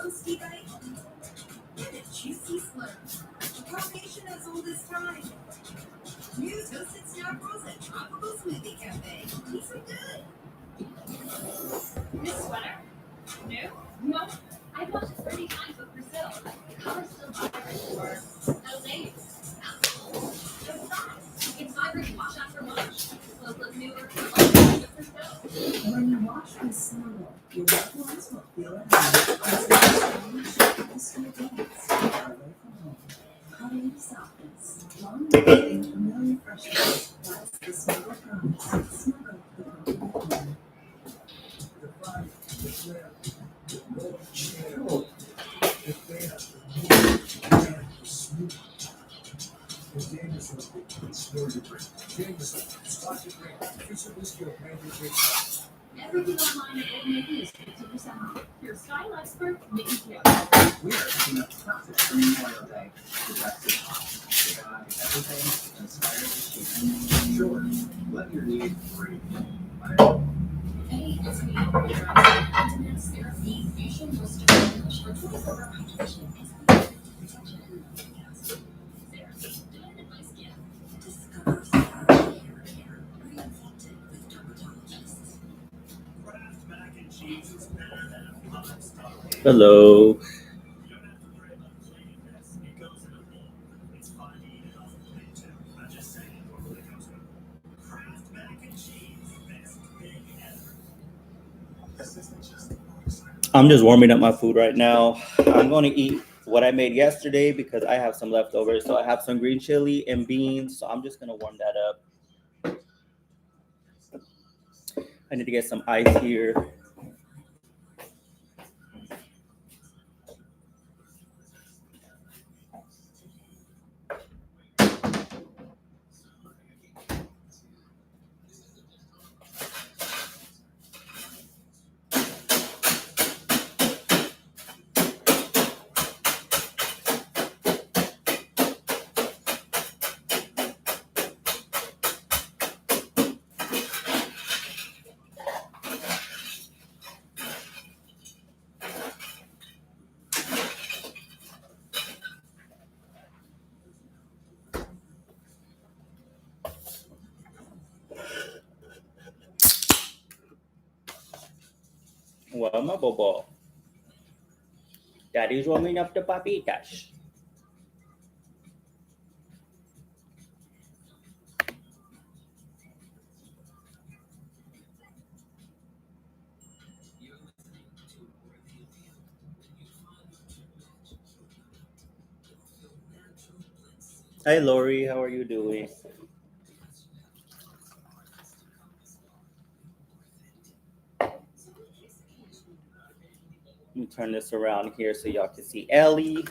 toasty bite and a juicy slurp. Carnation as old as time. New toasted snap rolls at Tropical Smoothie Cafe. These are good. This sweater? New? No. I washed it 30 times with Brazil. The color's still vibrant for no days. It's not. It's vibrant wash after wash. Will look newer for longer. When you wash with Snuggle, your loved ones will feel at home. This new dance, far away from home. Cuddly softness, long-lasting, familiar freshness. That's the Snuggle promise. Snuggle, the perfect home. The fun, the thrill, the no chill, the fair, the smooth. The Jameson, Snorri drink. Jameson, Scotch drink. Future whiskey or brandy drink. Everything online at Old Navy is 50% off. Your style expert, Nikki Taylor. We are taking a classic green oil day. The best is hot. Buy everything inspired to shoot. Sure, let your need free. Hey, it's me. Maintenance therapy, facial moisture, for 24-hour hydration, SPF protection, and podcast. Therapy, demanded by skin. Discover hair care. Reinvented with dermatologists. Kraft mac and cheese is better than a five-star. Hello. You don't have to worry about cleaning this. It goes in a bowl. It's fun to eat it off the plate too. I'm just saying, normally it comes with Kraft mac and cheese. Best big ever. This isn't just a motorcycle. I'm just warming up my food right now. I'm going to eat what I made yesterday because I have some leftovers. So I have some green chili and beans. So I'm just going to warm that up. I need to get some ice here. Well, my bobo. Daddy's warming up the papitas. Hi, Lori. How are you doing? Let me turn this around here so y'all can see Ellie.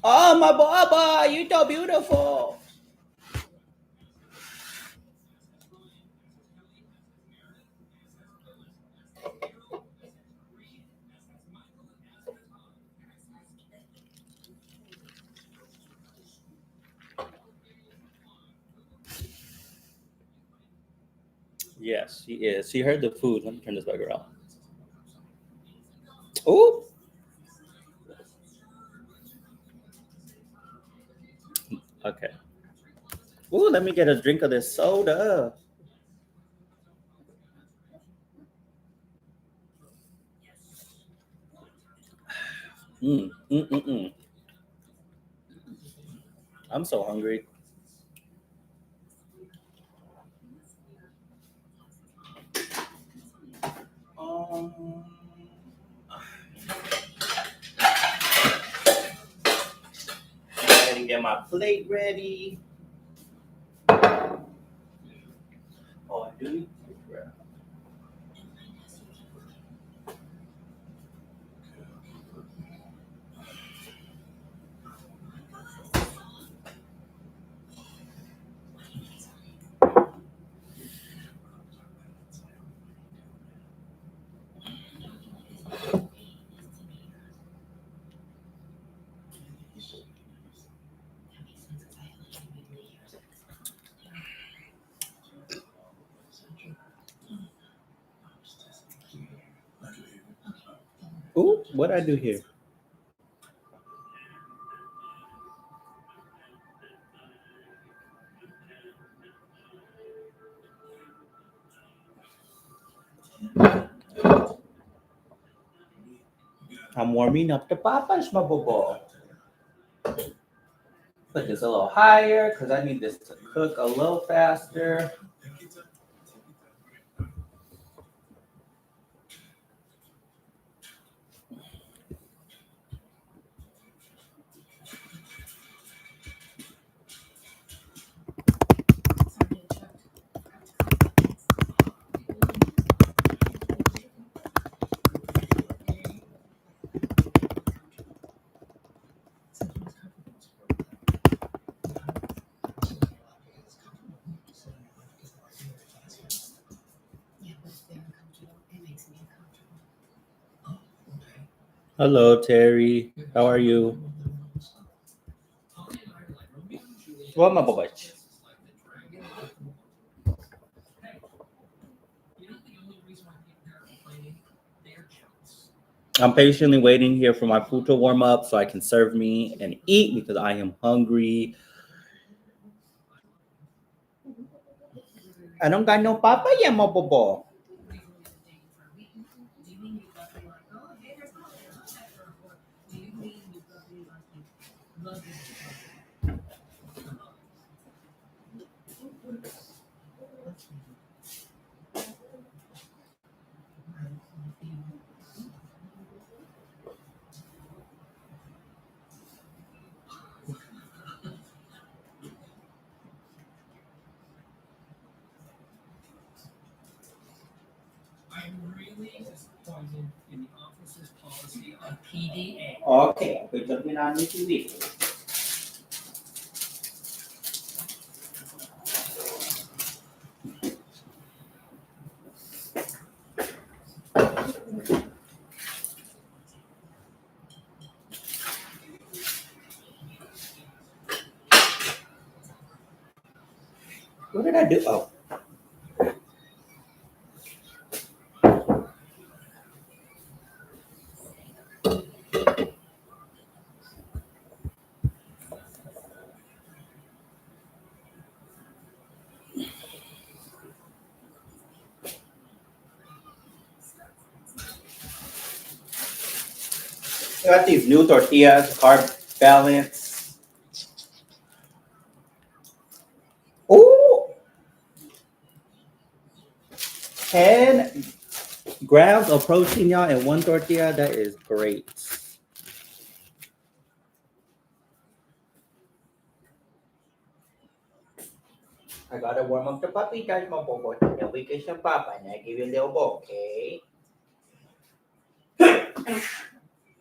Oh, my baba, you're so beautiful. Yes, she is. She heard the food. Let me turn this back around. Oh, okay. Oh, let me get a drink of this soda. Mm, mm, mm, mm. I'm so hungry. Um, go ahead and get my plate ready. Oh, I do need to grab. Ooh, what I do here? I'm warming up the papas, mabobo. Put this a little higher because I need this to cook a little faster. Hello, Terry. How are you? What, mabobo? I'm patiently waiting here for my food to warm up so I can serve me and eat because I am hungry. I don't got no papa yet, mabobo. Okay, put something on the TV. What did I do? Oh, I got these new tortillas, carb balance. Ooh, 10 grams of protein, y'all, in one tortilla. That is great. I gotta warm up the papitas, mabobo. Then we get some papa, and I give you a little bowl, okay?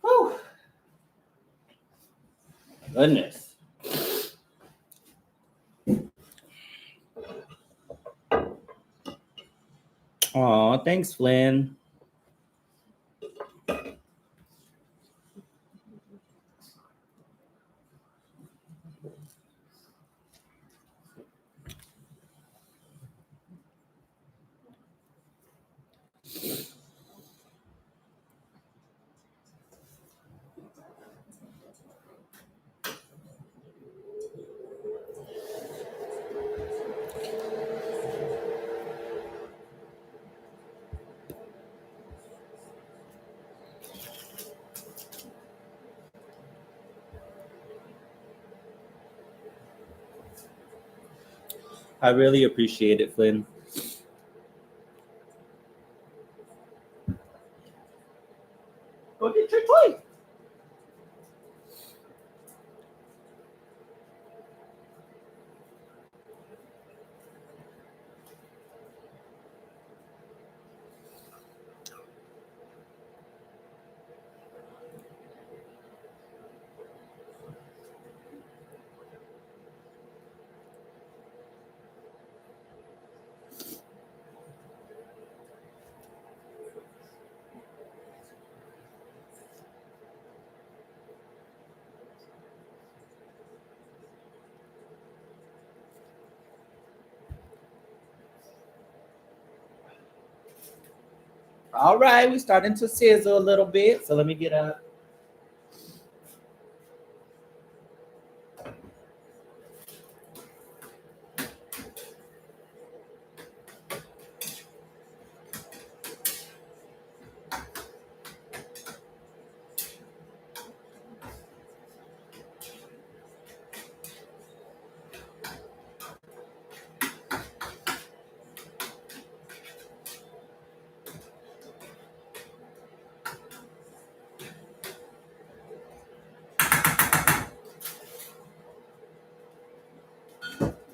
Whew. Goodness. Aw, thanks, Flynn. I really appreciate it, Flynn. Go get your toy. All right, we're starting to sizzle a little bit. So let me get up.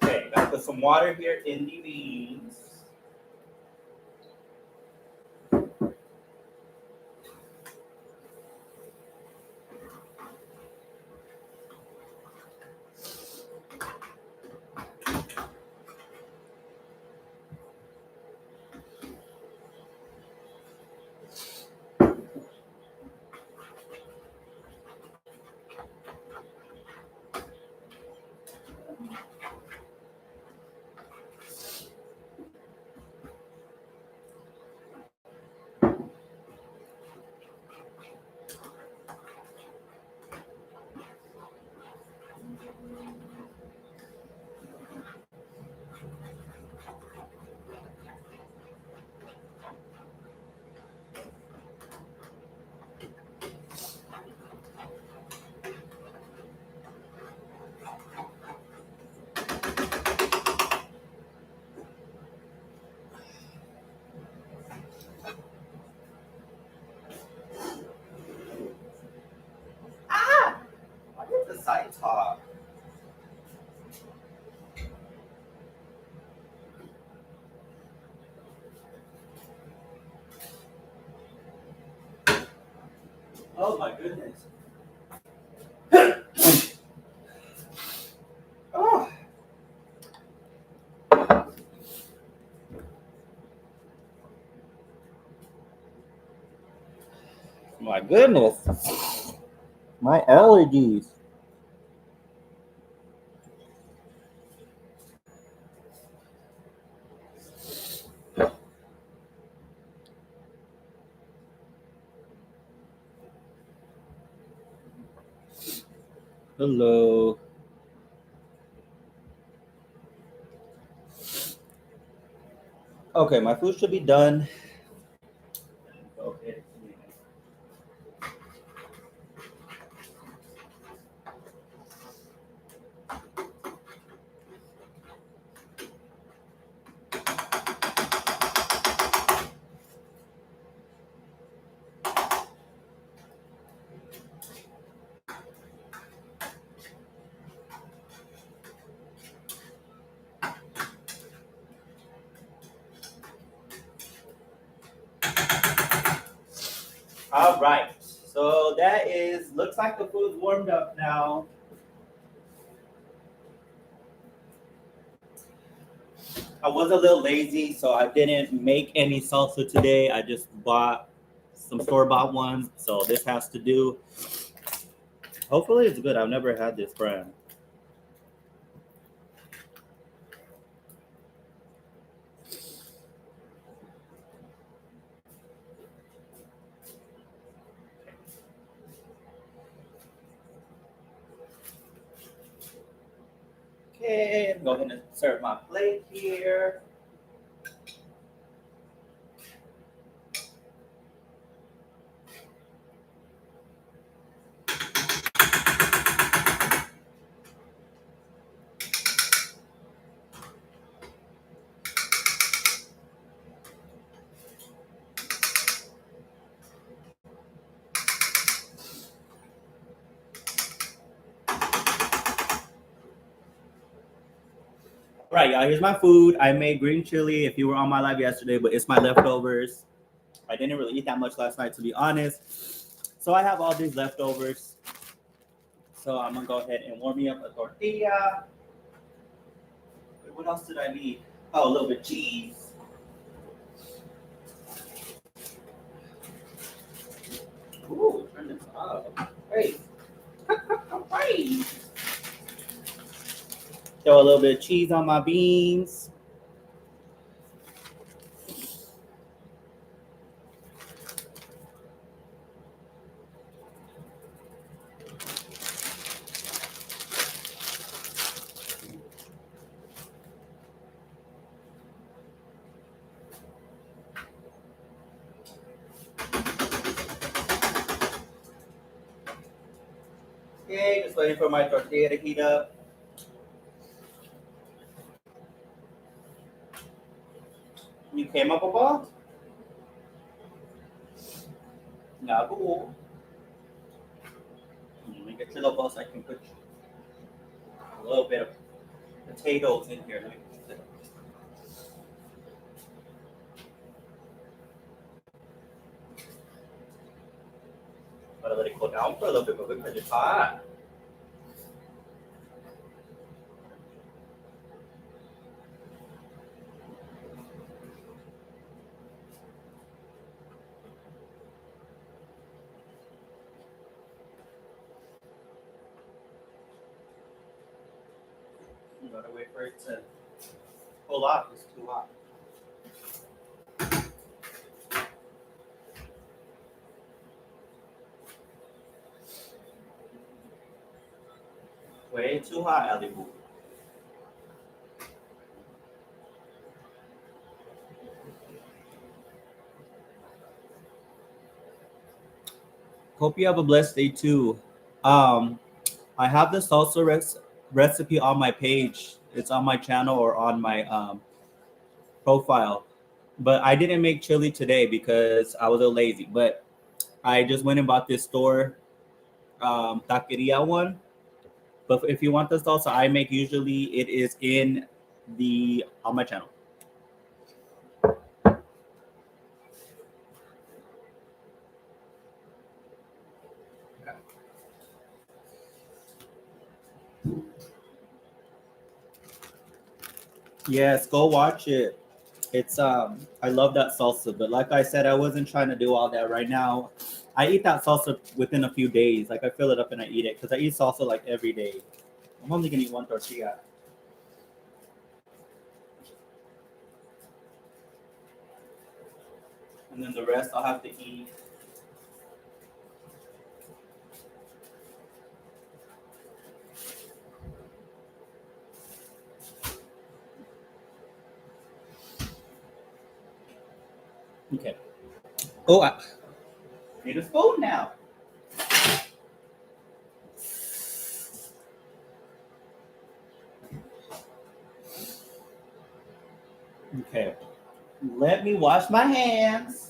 Okay, gotta put some water here in the beans. Why did the side talk? Oh my goodness. Oh. My goodness. My allergies. Hello. Okay, my food should be done. Okay. All right. So that is looks like the food's warmed up now. I was a little lazy, so I didn't make any salsa today. I just bought some store-bought ones. So this has to do. Hopefully it's good. I've never had this brand. Okay, I'm going to serve my plate here. Right, y'all. Here's my food. I made green chili. If you were on my live yesterday, but it's my leftovers. I didn't really eat that much last night, to be honest. So I have all these leftovers. So I'm gonna go ahead and warm me up a tortilla. Wait, what else did I need? Oh, a little bit of cheese. Ooh, turn this up. Great. Great. Throw a little bit of cheese on my beans. Okay, just waiting for my tortilla to heat up. You came up above? No, cool. Let me get your little boss. I can put a little bit of potatoes in here. Let me put it. Gotta let it cool down for a little bit because it's hot. You gotta wait for it to cool off. It's too hot. Way too hot, Ali Boo. Hope you have a blessed day too. Um, I have the salsa recipe on my page. It's on my channel or on my profile. But I didn't make chili today because I was a little lazy. But I just went and bought this store taqueria one. But if you want the salsa I make, usually it is in the on my channel. Yes, go watch it. It's I love that salsa, but like I said, I wasn't trying to do all that right now. I eat that salsa within a few days. Like I fill it up and I eat it because I eat salsa like every day. I'm only gonna eat one tortilla. And then the rest I'll have to eat. Okay. Oh, I need a spoon now. Okay. Let me wash my hands.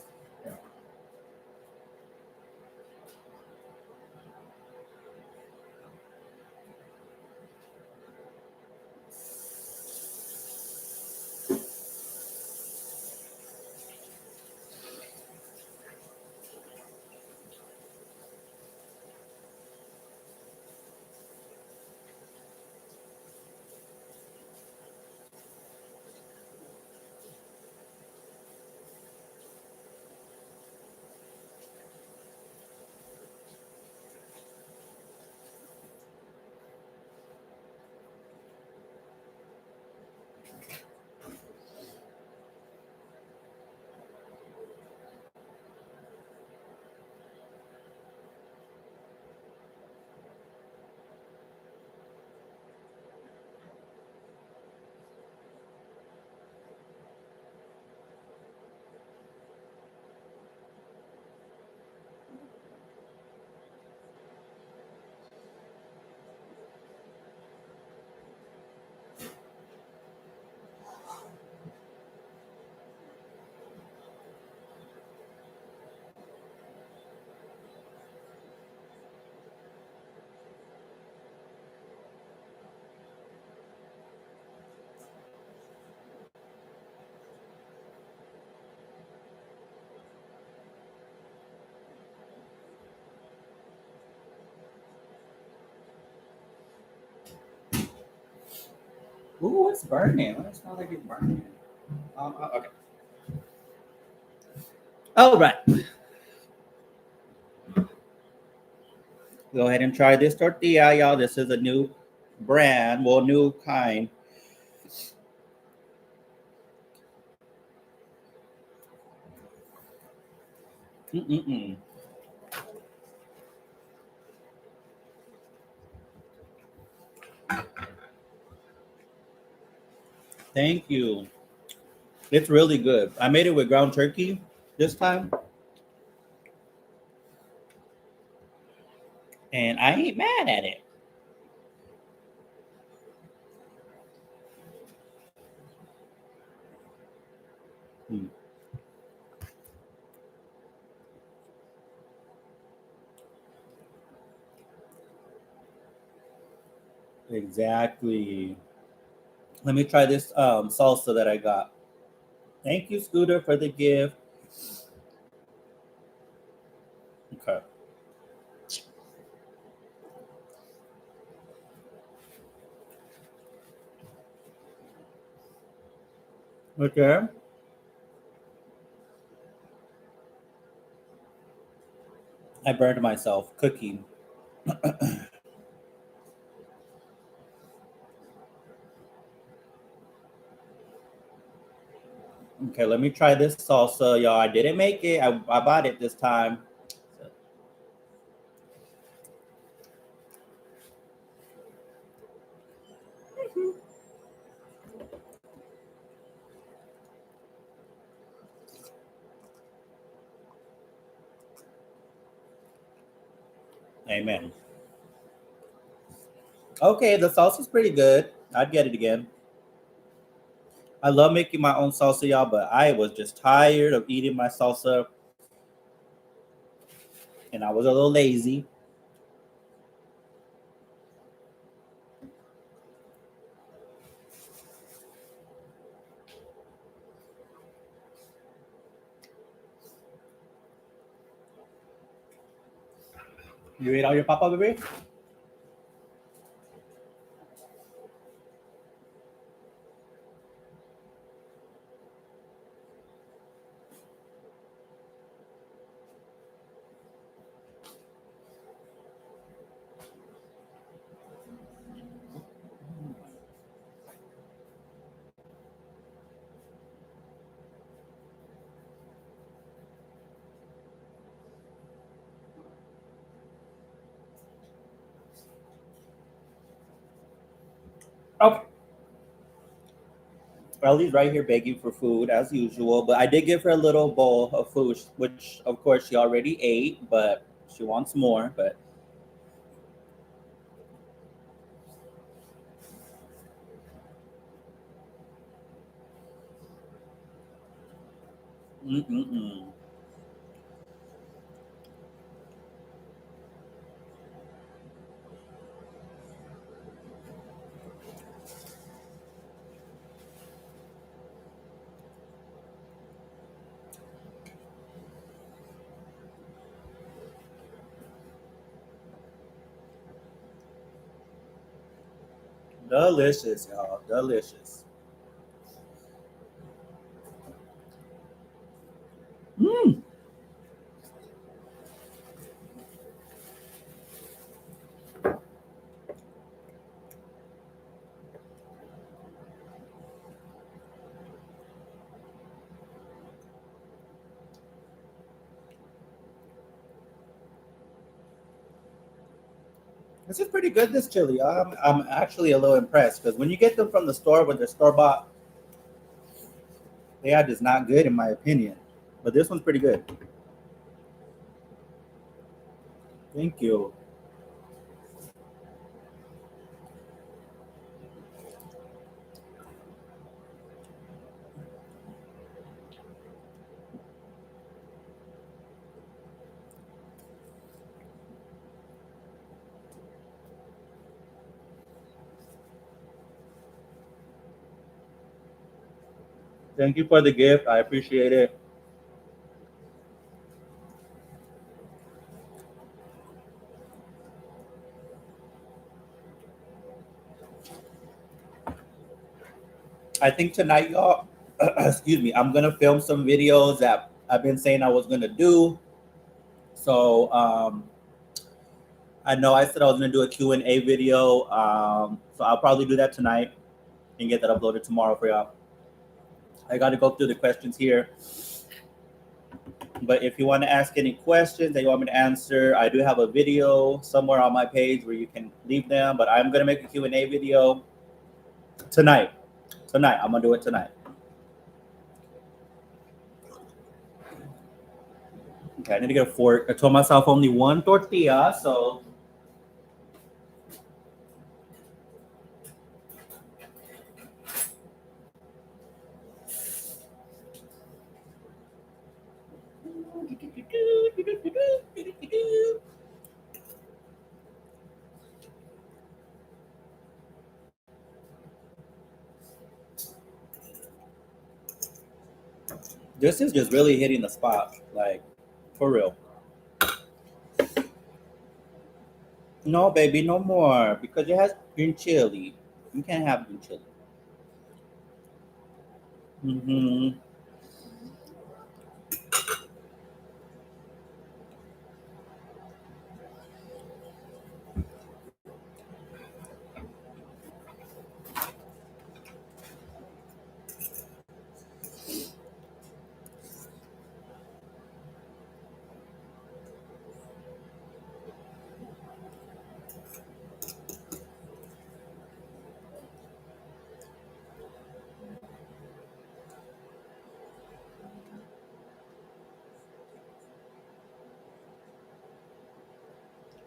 Ooh, it's burning. Why does it smell like it's burning? Okay. All right. Go ahead and try this tortilla, y'all. This is a new brand, well, new kind. Mm-mm-mm. Thank you. It's really good. I made it with ground turkey this time. And I ain't mad at it. Hmm. Exactly. Let me try this salsa that I got. Thank you, Scooter, for the gift. Okay. Okay. I burned myself cooking. Okay, let me try this salsa, y'all. I didn't make it. I bought it this time. Amen. Okay, the salsa's pretty good. I'd get it again. I love making my own salsa, y'all, but I was just tired of eating my salsa and I was a little lazy. You ate all your papa, baby? Okay. Ellie's right here begging for food as usual, but I did give her a little bowl of food, which of course she already ate, but she wants more. But mm-mm-mm. Delicious, y'all. Delicious. Mm. This is pretty good, this chili. I'm actually a little impressed because when you get them from the store, when they're store bought, they are just not good in my opinion. But this one's pretty good. Thank you. Thank you for the gift. I appreciate it. I think tonight, y'all, excuse me, I'm gonna film some videos that I've been saying I was gonna do. So I know I said I was gonna do a Q&A video. So I'll probably do that tonight and get that uploaded tomorrow for y'all. I got to go through the questions here. But if you want to ask any questions that you want me to answer, I do have a video somewhere on my page where you can leave them. But I'm gonna make a Q&A video tonight. Tonight, I'm gonna do it tonight. Okay, I need to get a fork. I told myself only one tortilla, so This is just really hitting the spot, like for real. No, baby, no more because it has green chili. You can't have green chili. Mm-hmm.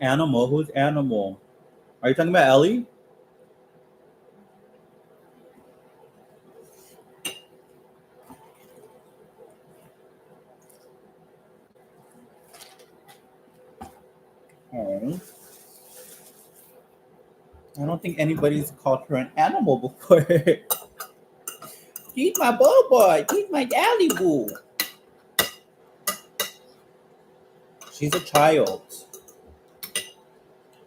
Animal? Who's animal? Are you talking about Ellie? Oh, I don't think anybody's called her an animal before. She's my boy. She's my Ellie boo. She's a child.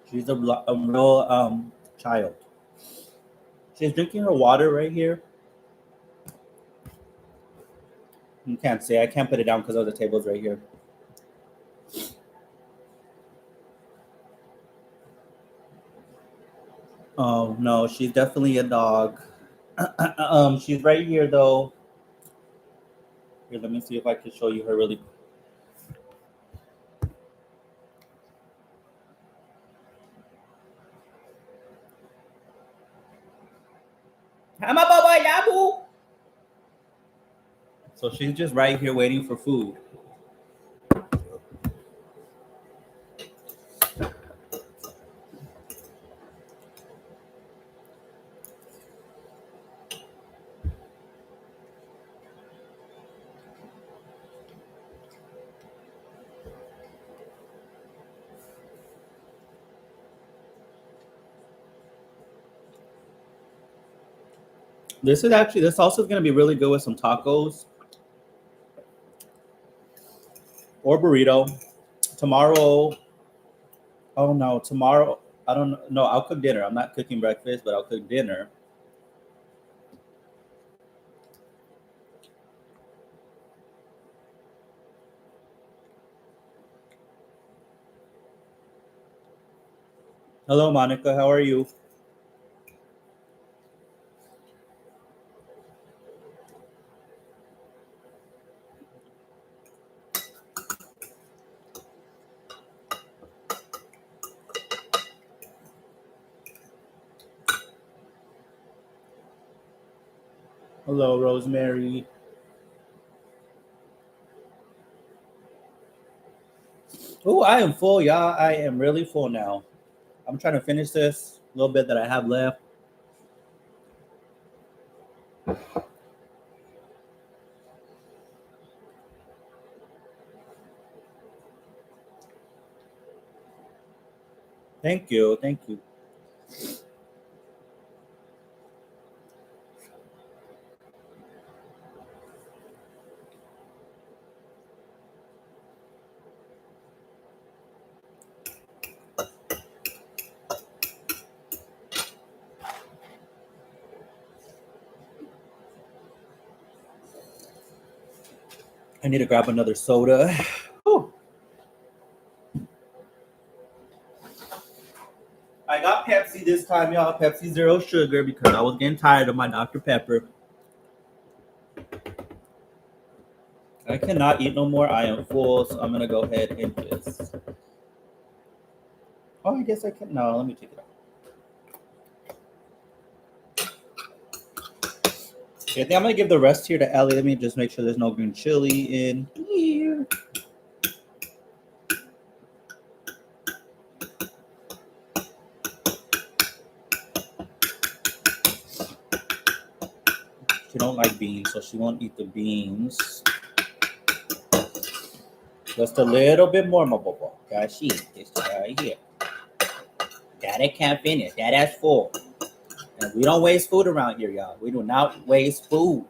She's a real child. She's drinking her water right here. You can't see. I can't put it down because of the tables right here. Oh no, she's definitely a dog. She's right here though. Here, let me see if I can show you her really. So she's just right here waiting for food. This also is gonna be really good with some tacos or burrito. Tomorrow, oh no, tomorrow I don't know. I'll cook dinner. I'm not cooking breakfast, but I'll cook dinner. Hello, Monica. How are you? Hello, Rosemary. Oh, I am full, y'all. I am really full now. I'm trying to finish this little bit that I have left. Thank you. Thank you. I need to grab another soda. Whew. I got Pepsi this time, y'all. Pepsi Zero Sugar because I was getting tired of my Dr. Pepper. I cannot eat no more. I am full, so I'm gonna go ahead and just. Oh, I guess I can. No, let me take it out. Okay, I think I'm gonna give the rest here to Ellie. Let me just make sure there's no green chili in here. She don't like beans, so she won't eat the beans. Just a little bit more, my bobo. Gotta eat this right here. Daddy can't finish. Daddy's full. And we don't waste food around here, y'all. We do not waste food.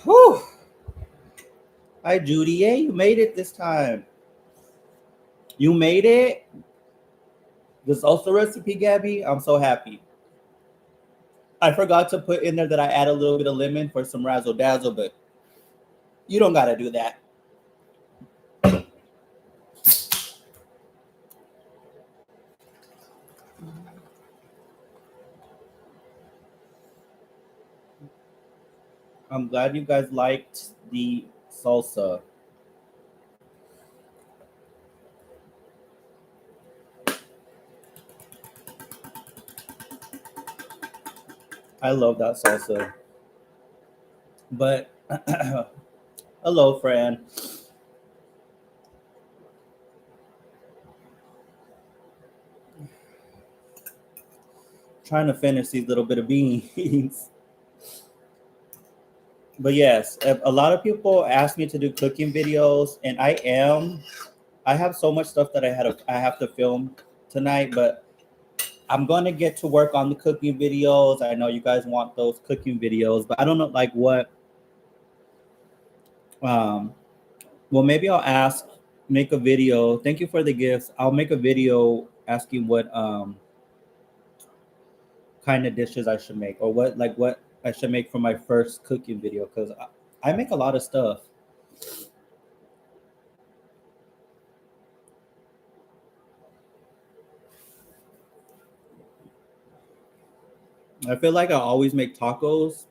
Whew. Hi, Judy. Yay, you made it this time. You made it. The salsa recipe, Gabby. I'm so happy. I forgot to put in there that I add a little bit of lemon for some razzle dazzle, but you don't gotta do that. I'm glad you guys liked the salsa. I love that salsa. But hello, Fran. Trying to finish these little bit of beans. But yes, a lot of people ask me to do cooking videos, and I am. I have so much stuff that I have to film tonight, but I'm gonna get to work on the cooking videos. I know you guys want those cooking videos, but I don't know like what. Um, well, maybe I'll make a video. Thank you for the gifts. I'll make a video asking what kind of dishes I should make, or what I should make for my first cooking video, because I make a lot of stuff. I feel like I always make tacos.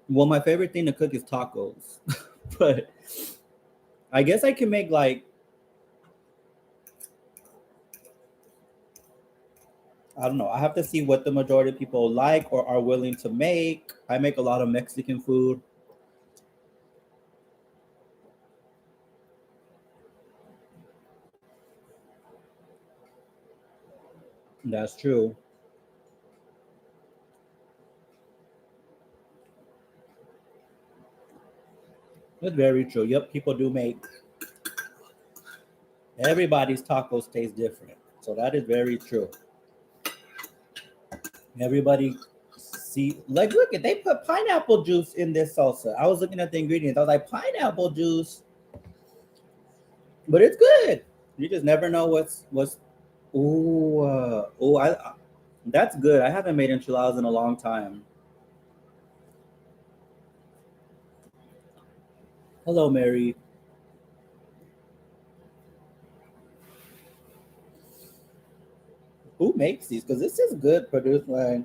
Well, my favorite thing to cook is tacos, but I guess I can make like, I don't know. I have to see what the majority of people like or are willing to make. I make a lot of Mexican food. That's true. That's very true. Yep, people do make everybody's tacos taste different. So that is very true. Everybody see like look at they put pineapple juice in this salsa. I was looking at the ingredients. I was like pineapple juice, but it's good. You just never know what's. Ooh, I that's good. I haven't made enchiladas in a long time. Hello, Mary. Who makes these? Because this is good. Produced by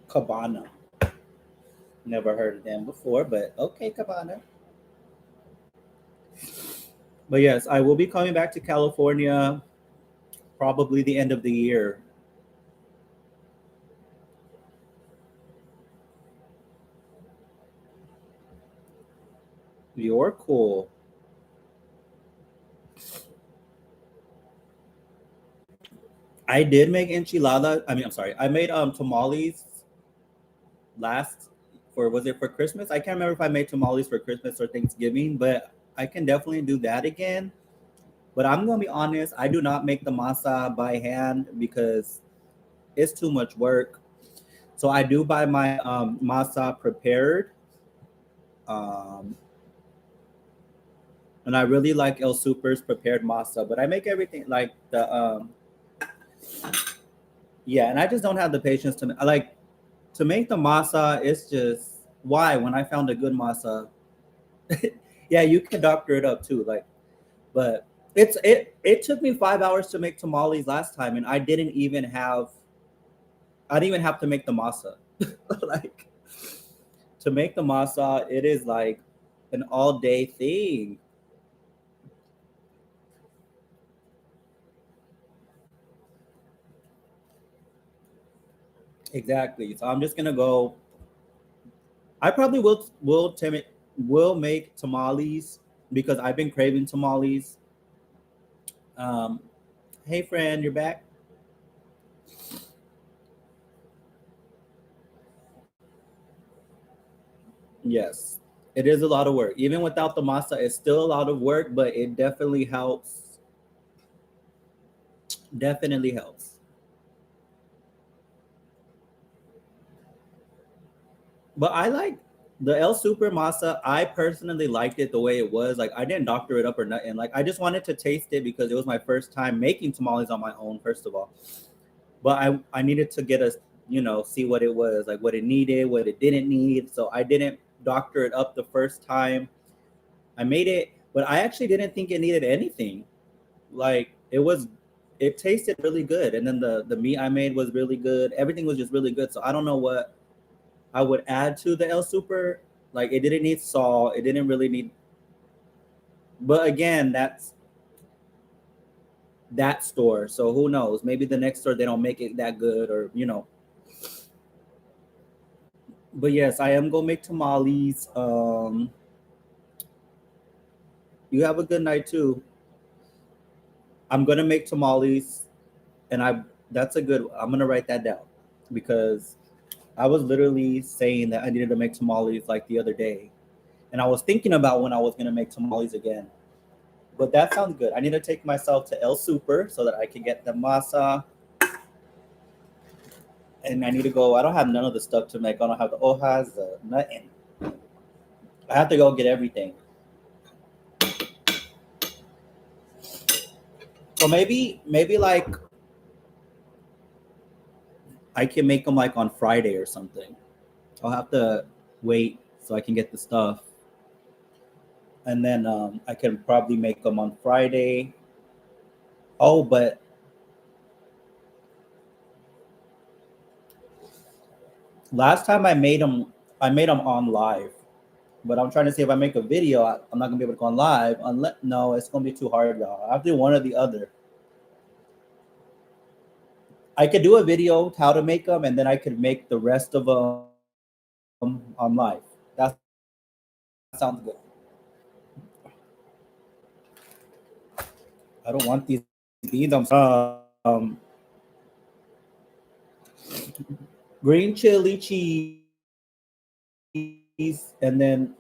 Cabana. Never heard of them before, but okay, Cabana. But yes, I will be coming back to California probably the end of the year. You're cool. I did make enchilada. I mean, I'm sorry. I made tamales last for was it for Christmas? I can't remember if I made tamales for Christmas or Thanksgiving, but I can definitely do that again. But I'm gonna be honest, I do not make the masa by hand because it's too much work. So I do buy my masa prepared. Um, and I really like El Super's prepared masa, but I make everything like the yeah, and I just don't have the patience to like to make the masa. It's just why when I found a good masa, yeah, you can doctor it up too. Like, but it took me 5 hours to make tamales last time, and I didn't even have to make the masa. Like to make the masa, it is like an all day thing. Exactly. So I'm just gonna go. I probably will make tamales because I've been craving tamales. Um, hey friend, you're back. Yes. It is a lot of work. Even without the masa, it's still a lot of work, but it definitely helps. Definitely helps. But I like the El Super masa. I personally liked it the way it was. Like I didn't doctor it up or nothing. Like I just wanted to taste it because it was my first time making tamales on my own, first of all. But I needed to get a see what it was, like what it needed, what it didn't need. So I didn't doctor it up the first time I made it, but I actually didn't think it needed anything. Like it tasted really good, and then the meat I made was really good. Everything was just really good. So I don't know what I would add to the El Super. Like it didn't need salt. It didn't really need. But again, that's that store. So who knows? Maybe the next store they don't make it that good, or But yes, I am gonna make tamales. You have a good night too. I'm gonna make tamales, and that's a good. I'm gonna write that down because I was literally saying that I needed to make tamales like the other day, and I was thinking about when I was gonna make tamales again. But that sounds good. I need to take myself to El Super so that I can get the masa, and I need to go. I don't have none of the stuff to make. I don't have the hojas, nothing. I have to go get everything. So maybe like I can make them like on Friday or something. I'll have to wait so I can get the stuff, and then I can probably make them on Friday. Oh, but last time I made them on live. But I'm trying to see if I make a video, I'm not gonna be able to go on live. Unless no, it's gonna be too hard, y'all. I have to do one or the other. I could do a video how to make them, and then I could make the rest of them on live. That sounds good. I don't want these beans. Green chili cheese, and then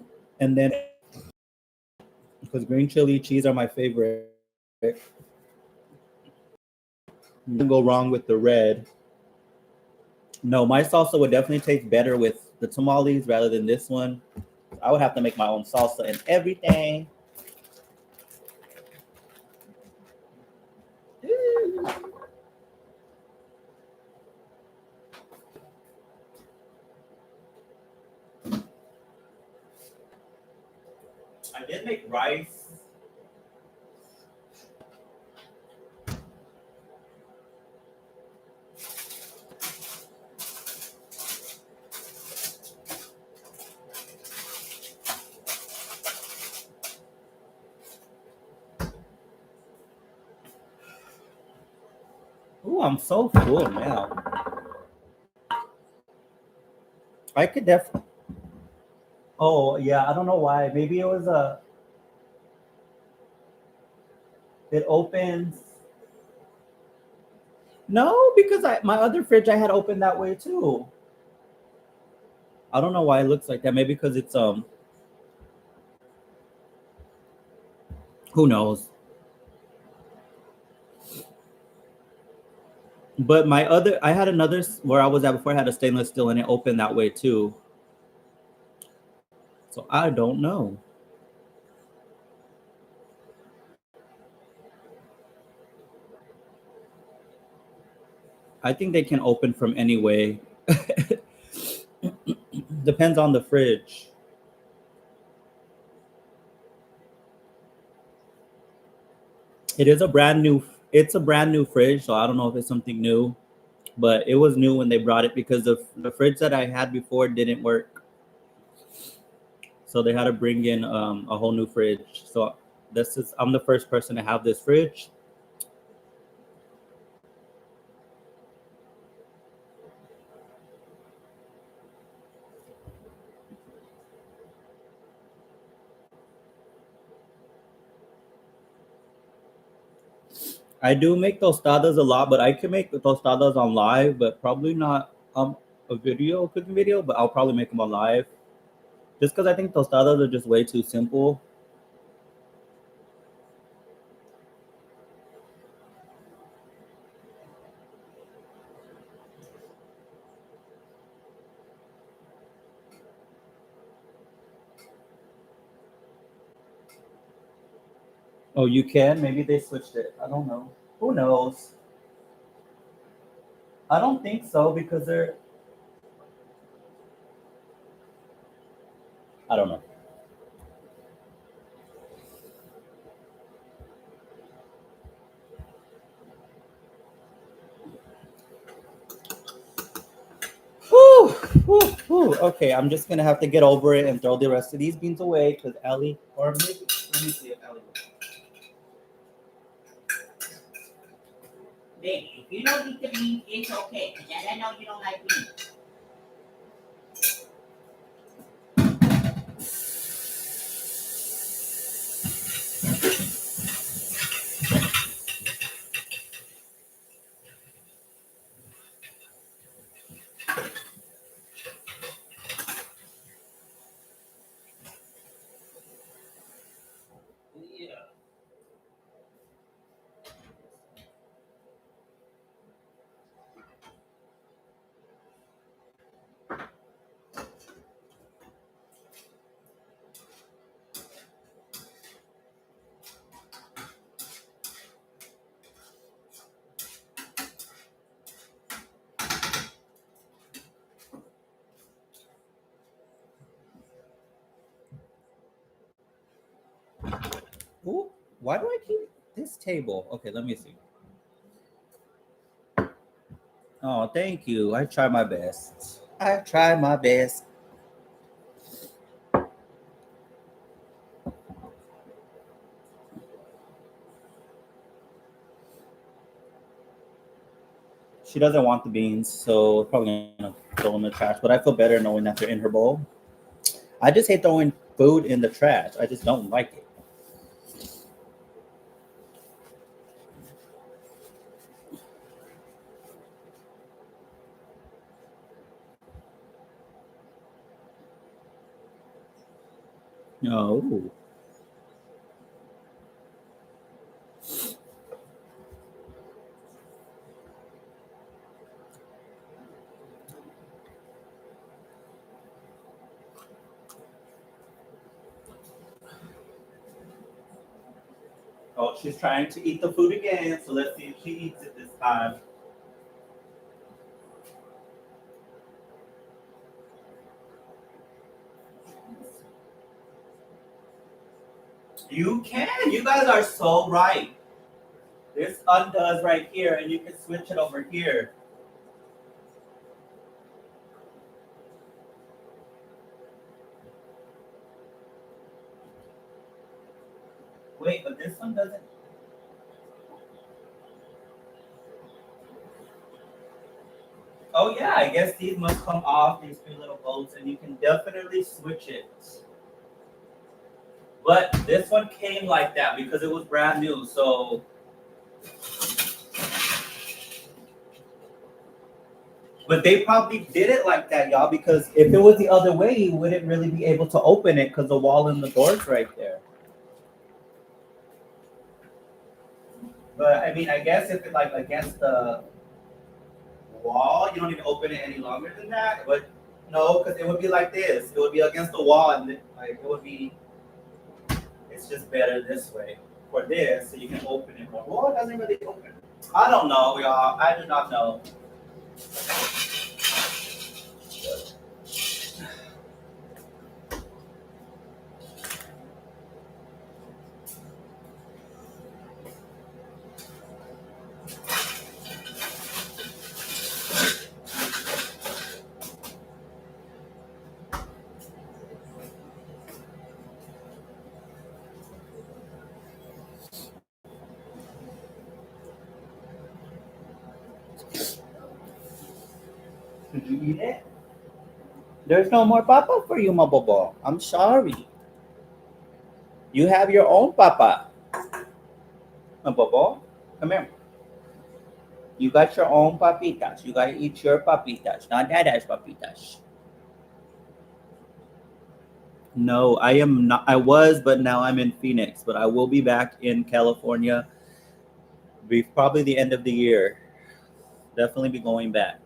because green chili cheese are my favorite. You can go wrong with the red. No, my salsa would definitely taste better with the tamales rather than this one. I would have to make my own salsa and everything. I did make rice. Ooh, I'm so full now. I could definitely. Oh yeah, I don't know why. Maybe it was a. It opens. No, because my other fridge I had opened that way too. I don't know why it looks like that. Maybe because it's who knows. But I had another where I was at before. I had a stainless steel and it opened that way too. So I don't know. I think they can open from any way. Depends on the fridge. It is a brand new. It's a brand new fridge, so I don't know if it's something new, but it was new when they brought it because the fridge that I had before didn't work, so they had to bring in a whole new fridge. So I'm the first person to have this fridge. I do make tostadas a lot, but I can make the tostadas on live, but probably not a video, cooking video. But I'll probably make them on live Just because I think tostadas are just way too simple. Oh, you can? Maybe they switched it. I don't know. Who knows? I don't think so because they're. I don't know. Whew, whew, whew. Okay, I'm just gonna have to get over it and throw the rest of these beans away because Ellie, or maybe let me see if Ellie. Baby, if you don't eat the beans, it's okay. Because I know you don't like beans. Yeah. Ooh, why do I keep this table? Okay, let me see. Oh, thank you. I try my best. I try my best. She doesn't want the beans, so probably gonna throw them in the trash. But I feel better knowing that they're in her bowl. I just hate throwing food in the trash. I just don't like it. No. Oh, she's trying to eat the food again, so let's see if she eats it this time. You can. You guys are so right. This undoes right here, and you can switch it over here. Wait, but this one doesn't. Oh yeah, I guess these must come off these three little bolts, and you can definitely switch it. But this one came like that because it was brand new. So, but they probably did it like that, y'all, because if it was the other way, you wouldn't really be able to open it because the wall and the door's right there. But I mean, I guess if it like against the wall, you don't even open it any longer than that. But no, because it would be like this. It would be against the wall, and like it would be. It's just better this way for this, so you can open it more. Well, it doesn't really open. I don't know, y'all. I do not know. Did you eat it? There's no more papa for you, my bobo. I'm sorry. You have your own papa, my bobo. Come here. You got your own papitas. You gotta eat your papitas, not dada's papitas. No, I am not. I was, but now I'm in Phoenix. But I will be back in California. Be probably the end of the year. Definitely be going back.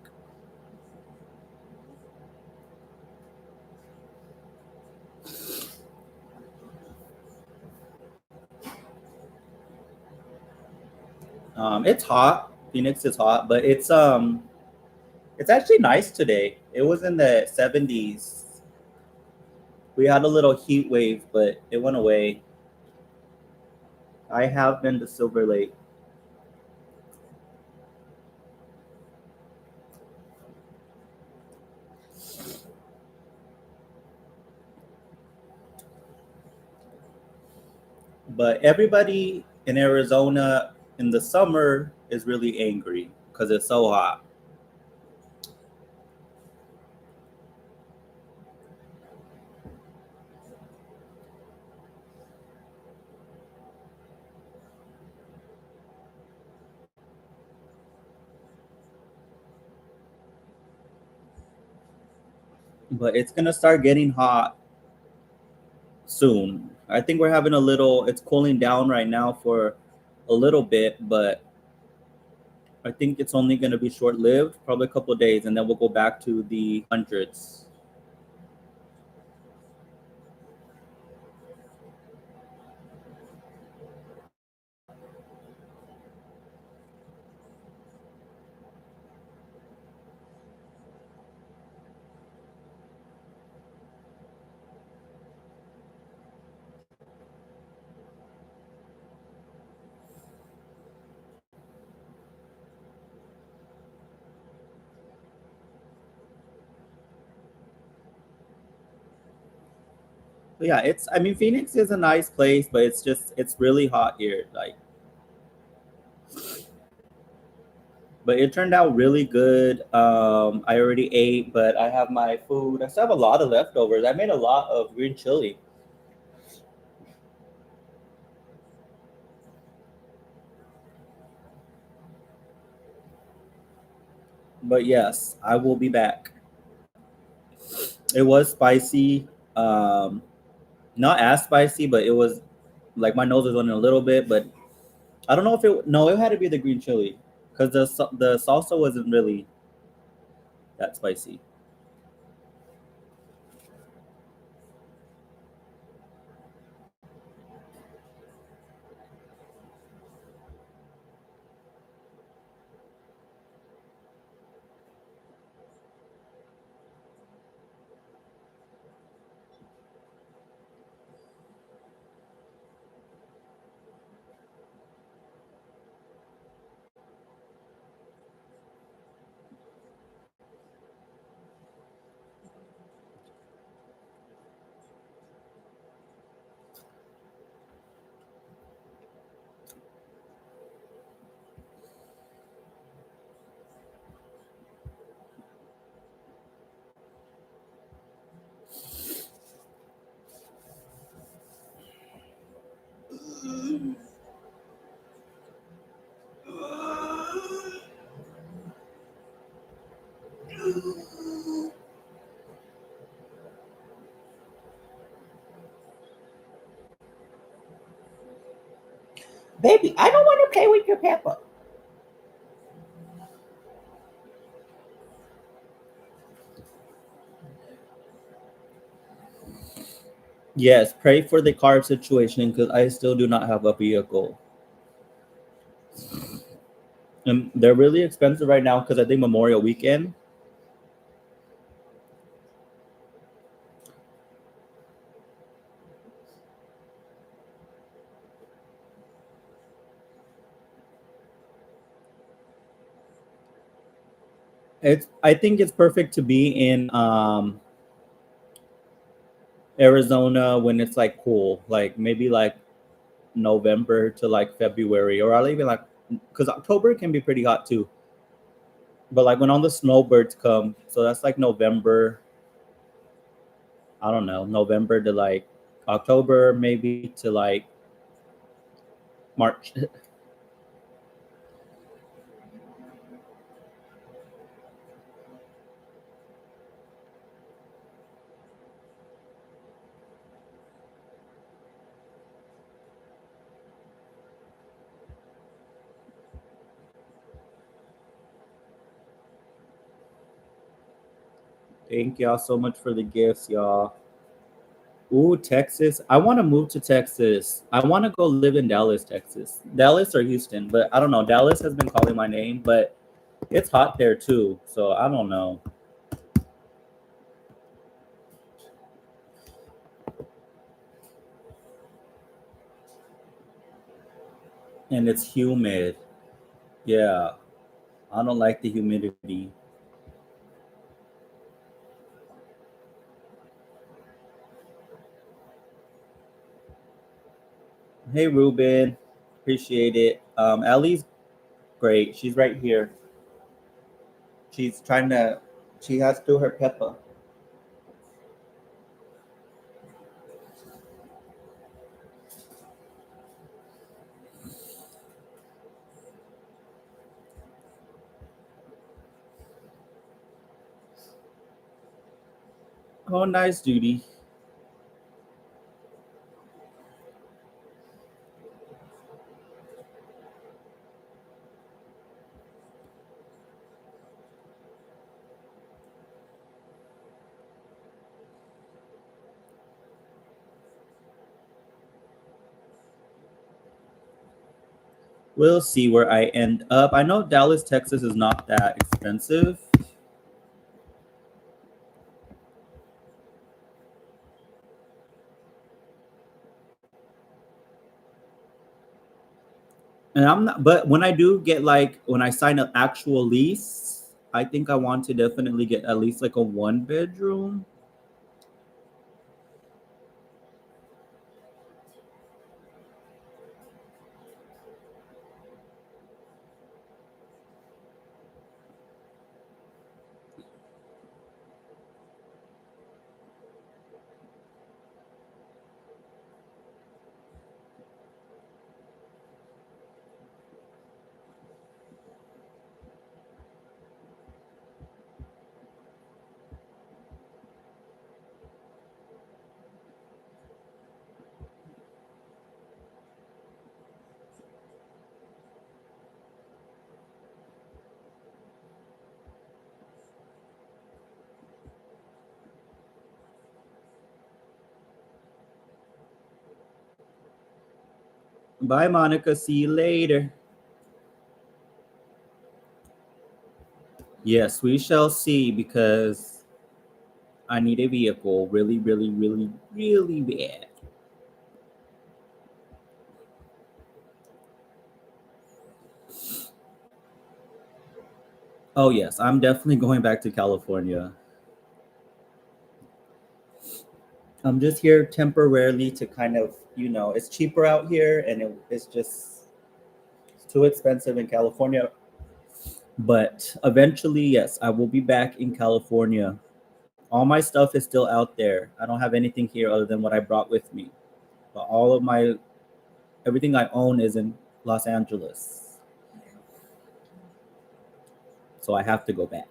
It's hot. Phoenix is hot, but it's actually nice today. It was in the 70s. We had a little heat wave, but it went away. I have been to Silver Lake. But everybody in Arizona in the summer is really angry because it's so hot. But it's gonna start getting hot soon. I think we're having a little. It's cooling down right now for a little bit, but I think it's only gonna be short lived, probably a couple of days, and then we'll go back to the hundreds. But yeah, it's. I mean, Phoenix is a nice place, but it's really hot here. Like, but it turned out really good. I already ate, but I have my food. I still have a lot of leftovers. I made a lot of green chili. But yes, I will be back. It was spicy. Um, Not as spicy, but it was like my nose was running a little bit. But I don't know if it. No, it had to be the green chili because the salsa wasn't really that spicy. Baby, I don't want to play with your pepper. Yes, pray for the car situation because I still do not have a vehicle. And they're really expensive right now because I think Memorial Weekend. It's. I think it's perfect to be in Arizona when it's like cool, like maybe like November to like February, or I'll even like because October can be pretty hot too. But like when all the snowbirds come, so that's like November. I don't know, November to like October, maybe to like March. Thank y'all so much for the gifts, y'all. Ooh, Texas. I want to move to Texas. I want to go live in Dallas, Texas. Dallas or Houston, but I don't know. Dallas has been calling my name, but it's hot there too. So I don't know. And it's humid. Yeah. I don't like the humidity. Hey, Ruben. Appreciate it. Ellie's great. She's right here. She's trying to, she has to do her pepper. Oh, nice, Judy. We'll see where I end up. I know Dallas, Texas is not that expensive. And I'm not, but when I do get like, when I sign an actual lease, I think I want to definitely get at least like a 1 bedroom. Bye, Monica. See you later. Yes, we shall see because I need a vehicle really, really, really, really bad. Oh, yes, I'm definitely going back to California. I'm just here temporarily to kind of, it's cheaper out here and it's just too expensive in California. But eventually, yes, I will be back in California. All my stuff is still out there. I don't have anything here other than what I brought with me. But all of everything I own is in Los Angeles. So I have to go back.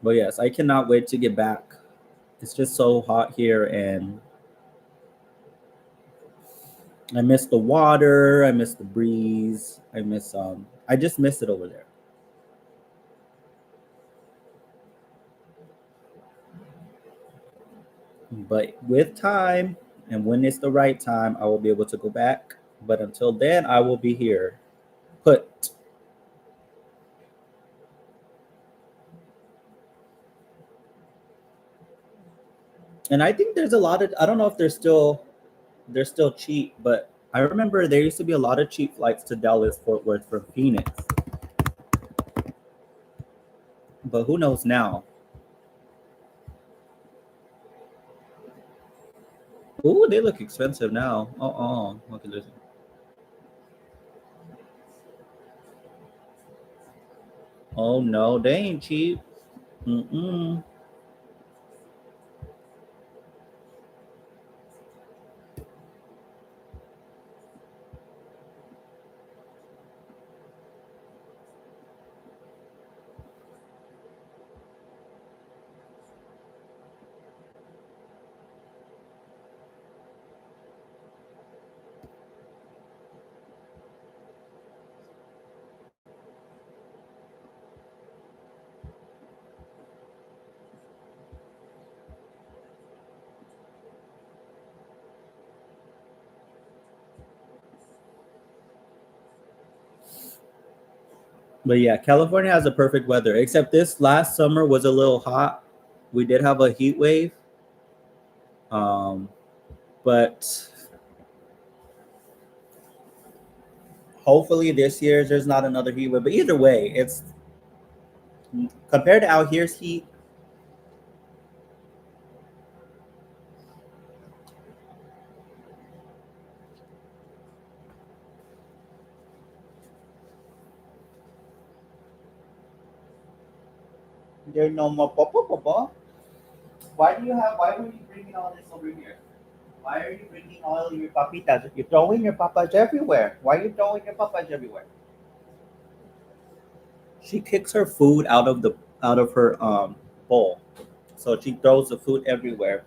But yes, I cannot wait to get back. It's just so hot here and I miss the water, I miss the breeze, I just miss it over there. But with time and when it's the right time, I will be able to go back. But until then, I will be here. Put. And I think there's a lot of, I don't know if they're still cheap, but I remember there used to be a lot of cheap flights to Dallas Fort Worth from Phoenix. But who knows now? Ooh, they look expensive now. Look at this. Oh no, they ain't cheap. Mm-mm. But yeah, California has a perfect weather, except this last summer was a little hot. We did have a heat wave. Um, but hopefully this year there's not another heat wave. But either way, it's compared to out here's heat. There's no more papa. Why were you bringing all this over here? Why are you bringing all your papitas? You're throwing your papas everywhere. Why are you throwing your papas everywhere? She kicks her food out of her bowl. So she throws the food everywhere.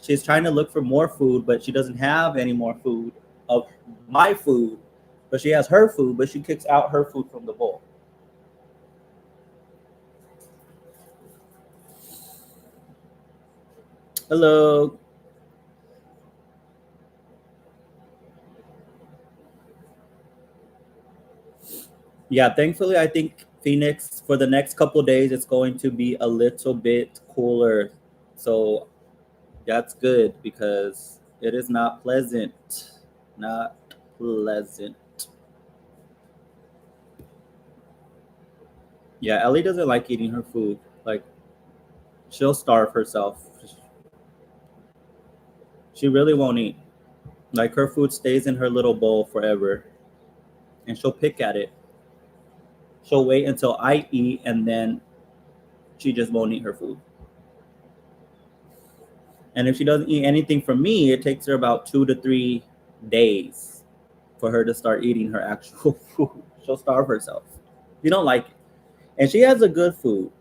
She's trying to look for more food, but she doesn't have any more food of my food. But she has her food, but she kicks out her food from the bowl. Hello. Yeah, thankfully, I think Phoenix for the next couple of days it's going to be a little bit cooler. So that's good because it is not pleasant. Not pleasant. Yeah, Ellie doesn't like eating her food. Like she'll starve herself. She really won't eat. Like her food stays in her little bowl forever, and she'll pick at it. She'll wait until I eat, and then she just won't eat her food. And if she doesn't eat anything from me, it takes her about 2 to 3 days for her to start eating her actual food. She'll starve herself. She don't like it, and she has a good food,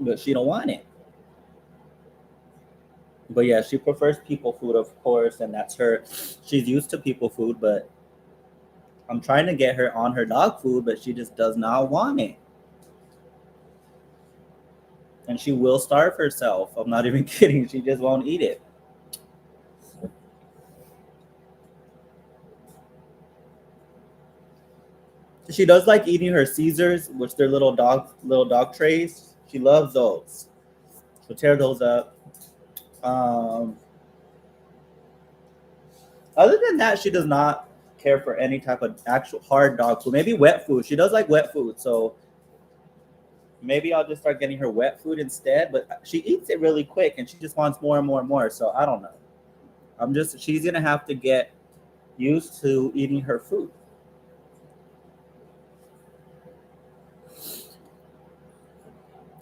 but she don't want it. But yeah, she prefers people food, of course, and that's her. She's used to people food, but I'm trying to get her on her dog food, but she just does not want it. And she will starve herself. I'm not even kidding. She just won't eat it. She does like eating her Caesars, which they're little dog trays. She loves those. She'll tear those up. Um, Other than that, she does not care for any type of actual hard dog food. Maybe wet food. She does like wet food, so maybe I'll just start getting her wet food instead. But she eats it really quick, and she just wants more and more and more. So I don't know. She's gonna have to get used to eating her food.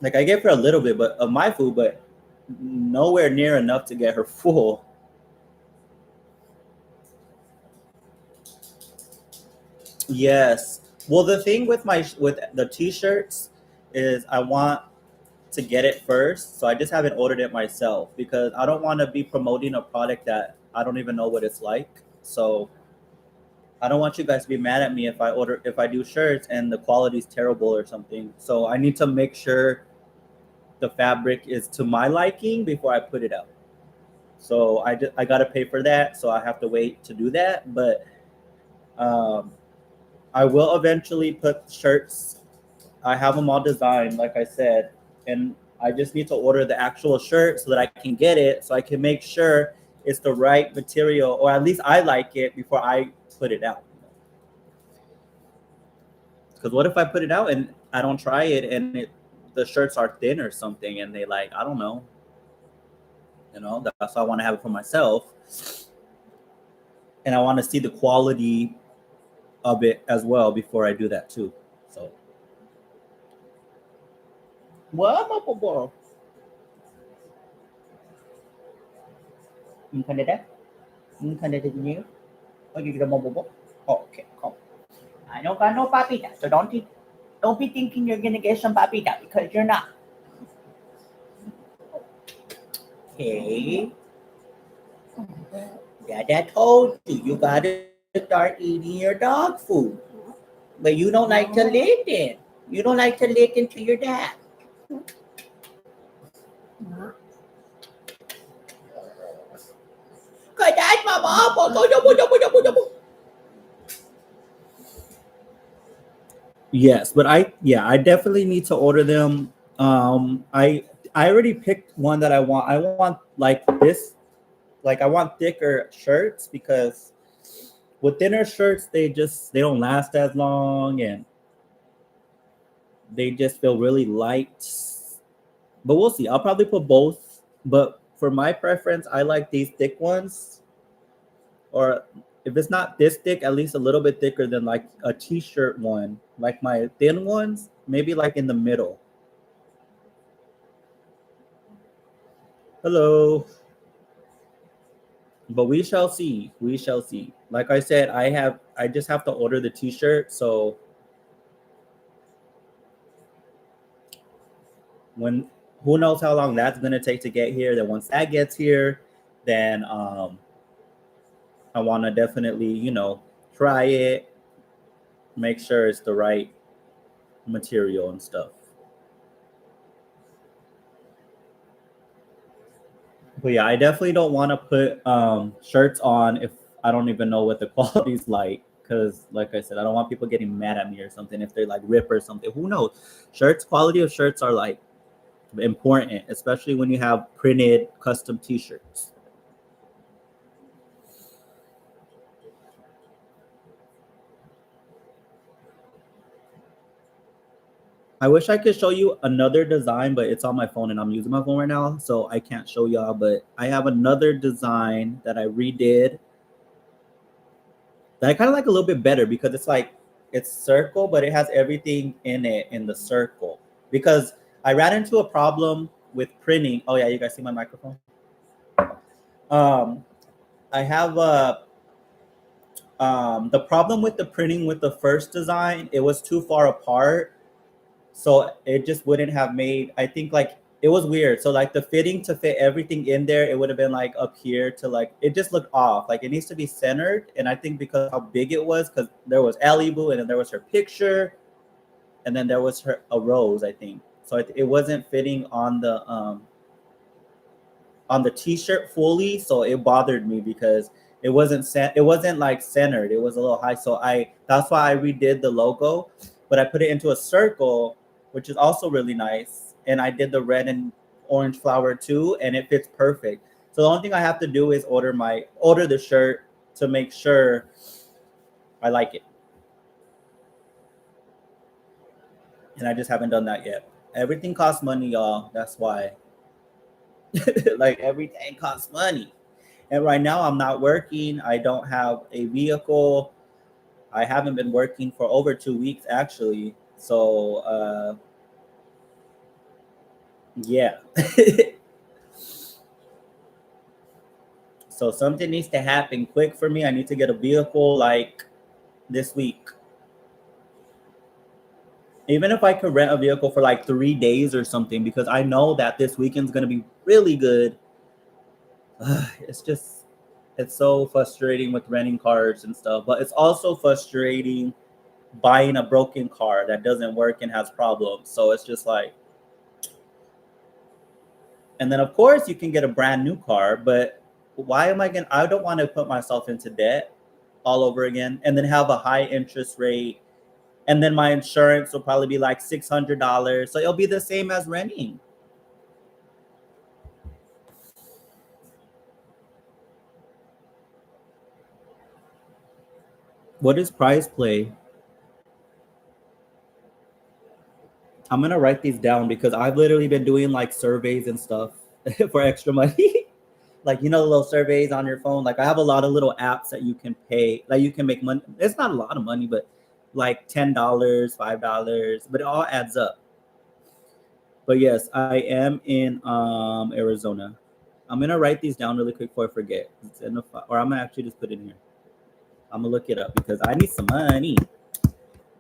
Like I give her a little bit, but of my food, but nowhere near enough to get her full. Yes. Well, the thing with the t-shirts is I want to get it first, so I just haven't ordered it myself because I don't want to be promoting a product that I don't even know what it's like. So I don't want you guys to be mad at me if I do shirts and the quality is terrible or something. So I need to make sure the fabric is to my liking before I put it out. So I gotta pay for that, so I have to wait to do that. But um, I will eventually put shirts. I have them all designed, like I said, and I just need to order the actual shirt so that I can get it, so I can make sure it's the right material, or at least I like it before I put it out. Because what if I put it out and I don't try it and the shirts are thin or something, and they like I don't know. That's why I want to have it for myself, and I want to see the quality of it as well before I do that too. So what ball? You can do that. You can do that. Oh, you get a mobile ball. Oh, okay, come. I don't got no papita, so don't be thinking you're gonna get some papita because you're not. Okay. Dad told you gotta start eating your dog food. But you don't like to listen. You don't like to listen to your dad. Cause that's what Yes, but I definitely need to order them. I already picked one that I want. I want like this, like I want thicker shirts because with thinner shirts they don't last as long and they just feel really light. But we'll see. I'll probably put both. But for my preference, I like these thick ones. Or if it's not this thick, at least a little bit thicker than like a t-shirt one. Like my thin ones, maybe like in the middle. Hello. But we shall see. We shall see. Like I said, I just have to order the t-shirt. So when who knows how long that's gonna take to get here. Then once that gets here, then I wanna definitely, try it, make sure it's the right material and stuff. But yeah, I definitely don't want to put shirts on if I don't even know what the quality's like. Because, like I said, I don't want people getting mad at me or something if they like rip or something. Who knows? Quality of shirts are like important, especially when you have printed custom T-shirts. I wish I could show you another design, but it's on my phone and I'm using my phone right now, so I can't show y'all. But I have another design that I redid that I kind of like a little bit better because it's circle, but it has everything in it in the circle. Because I ran into a problem with printing. Oh yeah, you guys see my microphone? Um, I have the problem with the printing with the first design. It was too far apart, so it just wouldn't have made. I think like it was weird. So like the fitting to fit everything in there, it would have been like up here to like it just looked off. Like it needs to be centered. And I think because how big it was, because there was Allie Boo and then there was her picture, and then there was a rose, I think. So it wasn't fitting on the t-shirt fully, so it bothered me because it wasn't like centered. It was a little high, so that's why I redid the logo, but I put it into a circle, which is also really nice, and I did the red and orange flower too, and it fits perfect. So the only thing I have to do is order the shirt to make sure I like it, and I just haven't done that yet. Everything costs money, y'all. That's why. Like everything costs money. And right now I'm not working. I don't have a vehicle. I haven't been working for over 2 weeks actually. So yeah. So something needs to happen quick for me. I need to get a vehicle like this week. Even if I could rent a vehicle for like 3 days or something, because I know that this weekend's gonna be really good. It's so frustrating with renting cars and stuff, but it's also frustrating buying a broken car that doesn't work and has problems. So it's just like, and then of course you can get a brand new car, but I don't want to put myself into debt all over again and then have a high interest rate. And then my insurance will probably be like $600. So it'll be the same as renting. What is Prize Play? I'm going to write these down because I've literally been doing like surveys and stuff for extra money. Like, the little surveys on your phone. Like I have a lot of little apps that you can pay, like you can make money. It's not a lot of money, but like $10, $5, but it all adds up. But yes, I am in Arizona. I'm gonna write these down really quick before I forget. Or I'm gonna actually just put it in here. I'm gonna look it up because I need some money.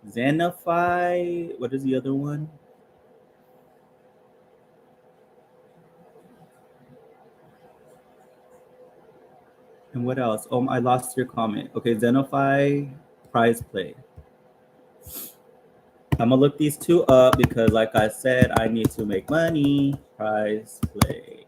Zenify. What is the other one? And what else? Oh, I lost your comment. Okay, Zenify, Prize Play. I'm gonna look these two up because, like I said, I need to make money. Prize Play.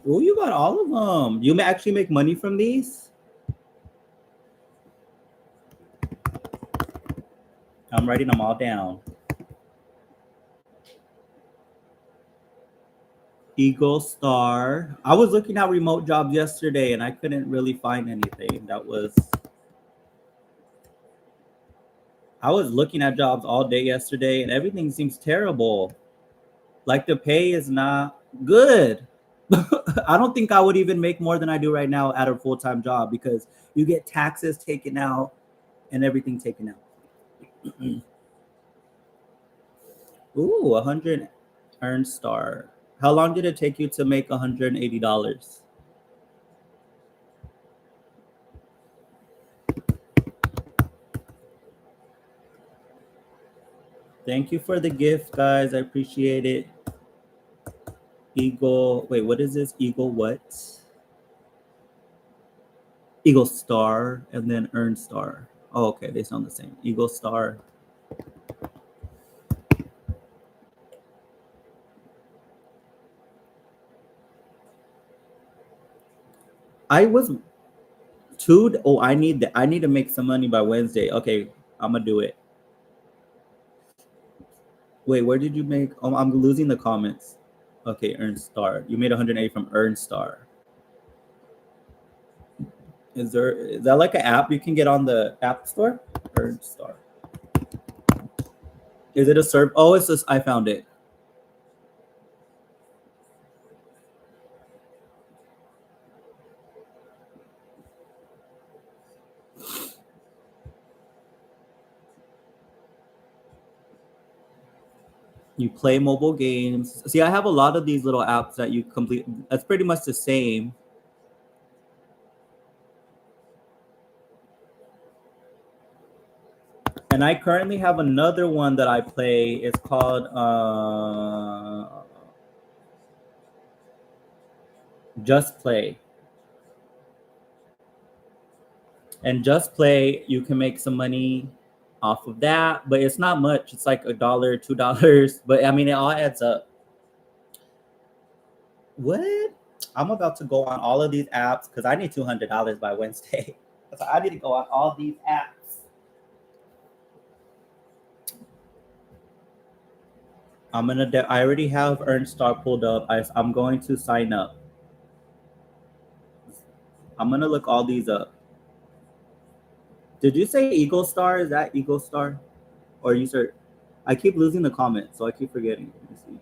Oh, you got all of them. You may actually make money from these. I'm writing them all down. Eagle Star. I was looking at remote jobs yesterday and I couldn't really find anything. I was looking at jobs all day yesterday and everything seems terrible. Like the pay is not good. I don't think I would even make more than I do right now at a full-time job because you get taxes taken out and everything taken out. Ooh, 100 earned star. How long did it take you to make $180? Thank you for the gift, guys. I appreciate it. Eagle, wait, what is this? Eagle what? Eagle Star and then Earn Star. Oh, okay, they sound the same. Eagle Star. I was I need to make some money by Wednesday. Okay, I'm gonna do it. Wait, where did you make? Oh, I'm losing the comments. Okay, Earn Star. You made 180 from Earn Star. Is that like an app you can get on the App Store? Earn Star. Is it a serve? Oh, it's just I found it. You play mobile games. See, I have a lot of these little apps that you complete. That's pretty much the same. And I currently have another one that I play. It's called Just Play. And Just Play, you can make some money off of that, but it's not much. It's like $1, $2, but I mean, it all adds up. What? I'm about to go on all of these apps because I need $200 by Wednesday. So I need to go on all these apps. I already have Earn Star pulled up. I'm going to sign up. I'm gonna look all these up. Did you say Eagle Star? Is that Eagle Star? Or you said? I keep losing the comments, so I keep forgetting. Let me see.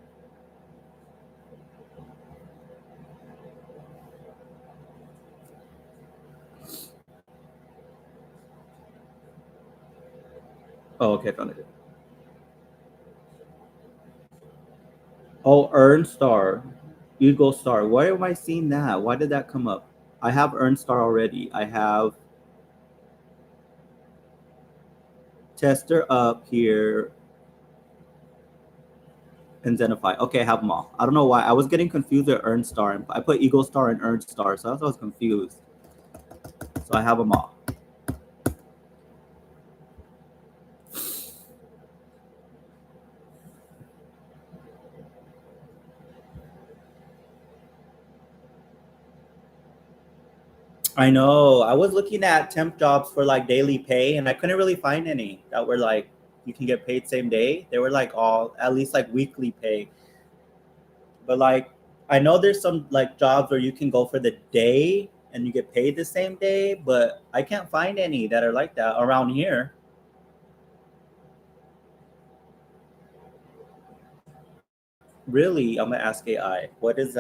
Oh, okay, found it. Oh, Earn Star, Eagle Star. Why am I seeing that? Why did that come up? I have Earn Star already. I have Tester up here and Zenify. Okay, I have them all. I don't know why. I was getting confused with Earn Star. And I put Eagle Star and Earn Star, so I was confused. So I have them all. I know. I was looking at temp jobs for like daily pay and I couldn't really find any that were like you can get paid same day. They were like all at least like weekly pay. But like I know there's some like jobs where you can go for the day and you get paid the same day, but I can't find any that are like that around here. Really, I'm gonna ask AI. What is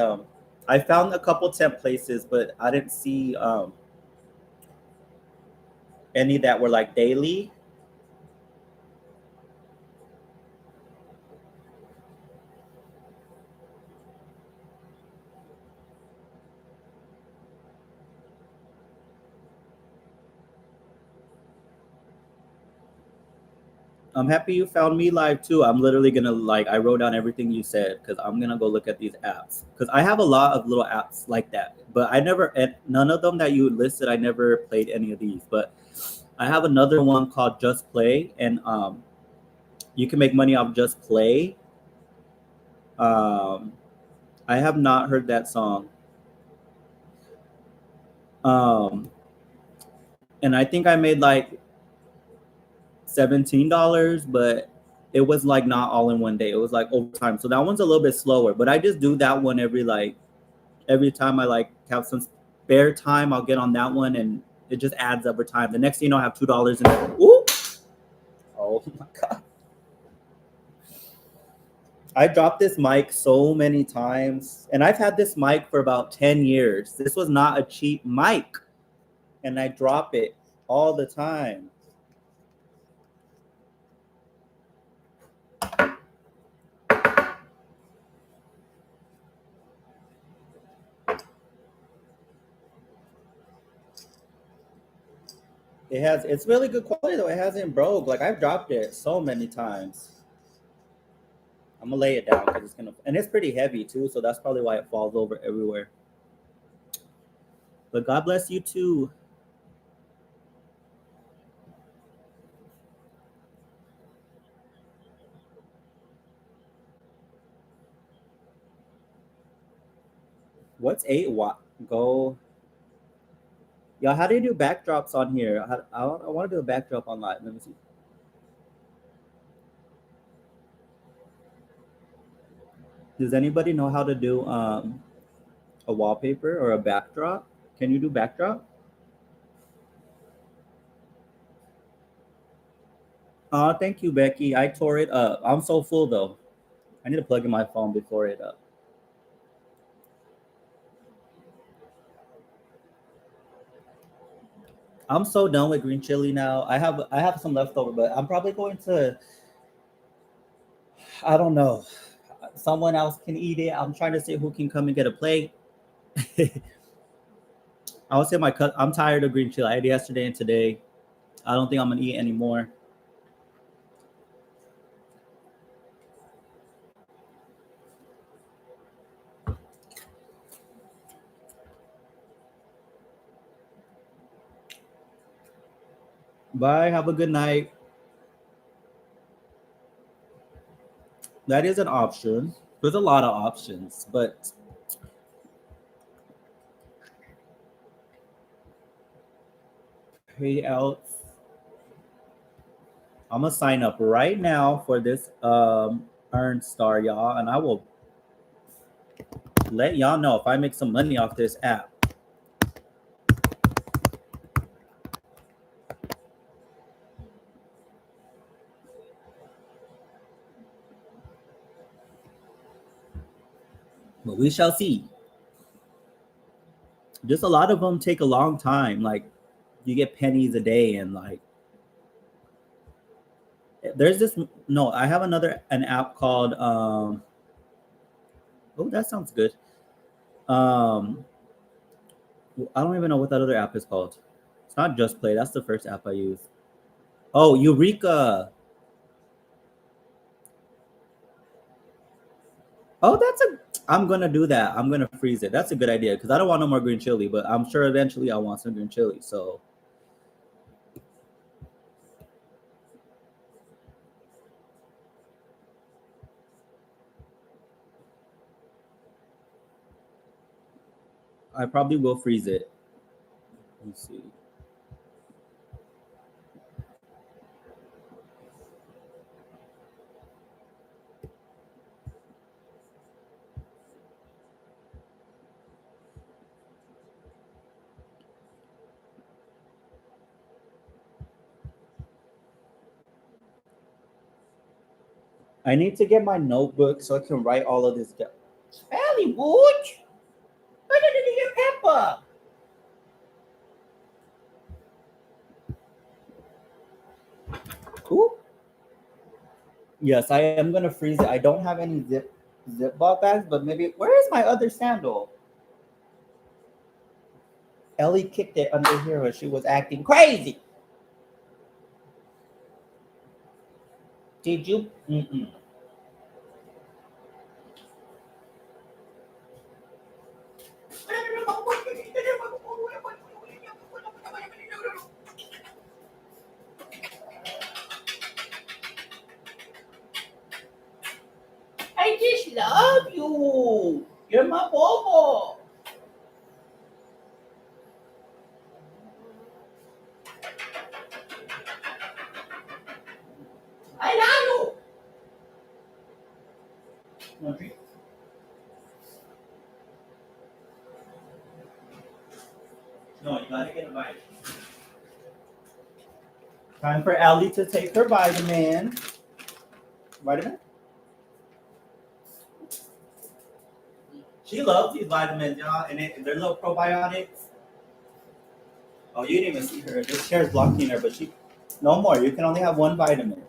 I found a couple temp places, but I didn't see any that were like daily. I'm happy you found me live too. I'm literally gonna like I wrote down everything you said because I'm gonna go look at these apps because I have a lot of little apps like that, but I never and none of them that you listed. I never played any of these, but I have another one called Just Play, and you can make money off Just Play. Um, I have not heard that song. Um, and I think I made like $17, but it was like not all in one day. It was like overtime. So that one's a little bit slower. But I just do that one every time I like have some spare time, I'll get on that one and it just adds over time. The next thing you know, I have $2 in it. Ooh! Oh my god. I dropped this mic so many times, and I've had this mic for about 10 years. This was not a cheap mic, and I drop it all the time. It's really good quality though. It hasn't broke. Like I've dropped it so many times. I'm gonna lay it down because and it's pretty heavy too, so that's probably why it falls over everywhere. But God bless you too. What's 8 watt? Go. Y'all, how do you do backdrops on here? I want to do a backdrop on live. Let me see. Does anybody know how to do a wallpaper or a backdrop? Can you do backdrop? Thank you, Becky. I tore it up. I'm so full though. I need to plug in my phone before it up. I'm so done with green chili now. I have some leftover, but I'm probably going to. I don't know. Someone else can eat it. I'm trying to see who can come and get a plate. I would say I'm tired of green chili. I ate yesterday and today. I don't think I'm gonna eat anymore. Bye. Have a good night. That is an option. There's a lot of options, but payouts. I'm gonna sign up right now for this Earn Star, y'all, and I will let y'all know if I make some money off this app. But we shall see. Just a lot of them take a long time. Like you get pennies a day, and like there's this. No, I have an app called. Oh, that sounds good. Um, I don't even know what that other app is called. It's not Just Play. That's the first app I use. Oh, Eureka. Oh, I'm gonna do that. I'm gonna freeze it. That's a good idea because I don't want no more green chili, but I'm sure eventually I'll want some green chili. So I probably will freeze it. Let me see. I need to get my notebook so I can write all of this down. Hollywood, put it in your pepper. Cool. Yes, I am gonna freeze it. I don't have any Ziploc bags, but maybe where is my other sandal? Ellie kicked it under here when she was acting crazy. Did you? Mm-mm. I just love you. You're my bobo. Want a treat? No, you gotta get a bite. Time for Ellie to take her vitamin. Vitamin? She loves these vitamins, y'all, and they're little probiotics. Oh, you didn't even see her. This chair's blocking her, but she. No more. You can only have one vitamin.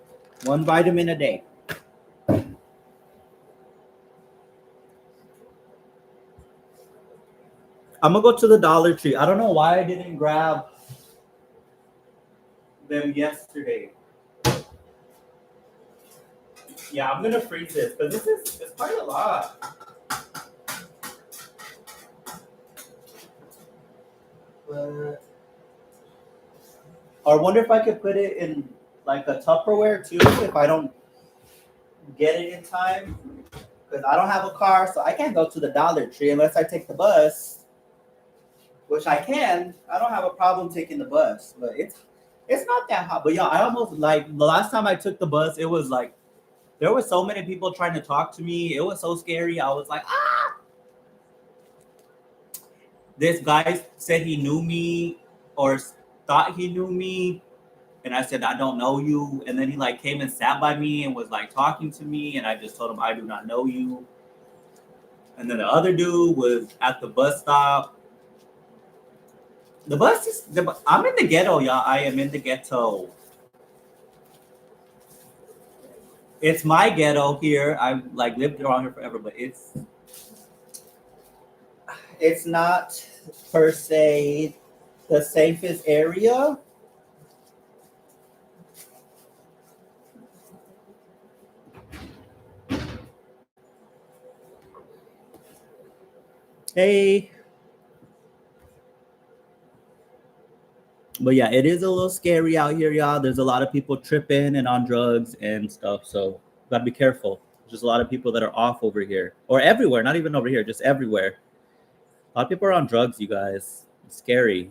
One vitamin a day. I'm gonna go to the Dollar Tree. I don't know why I didn't grab them yesterday. Yeah, I'm gonna freeze this, but it's quite a lot. But I wonder if I could put it in like a Tupperware too if I don't get it in time. Because I don't have a car, so I can't go to the Dollar Tree unless I take the bus. Which I can. I don't have a problem taking the bus, but it's not that hot. But yeah, I almost like the last time I took the bus, it was like there were so many people trying to talk to me. It was so scary. I was like, ah. This guy said he knew me or thought he knew me, and I said I don't know you. And then he like came and sat by me and was like talking to me, and I just told him I do not know you. And then the other dude was at the bus stop. The bus is. I'm in the ghetto, y'all. I am in the ghetto. It's my ghetto here. I've like lived around here forever, but it's not per se the safest area. Hey. But yeah, it is a little scary out here, y'all. There's a lot of people tripping and on drugs and stuff, so gotta be careful. There's a lot of people that are off over here, or everywhere, not even over here, just everywhere. A lot of people are on drugs, you guys. It's scary.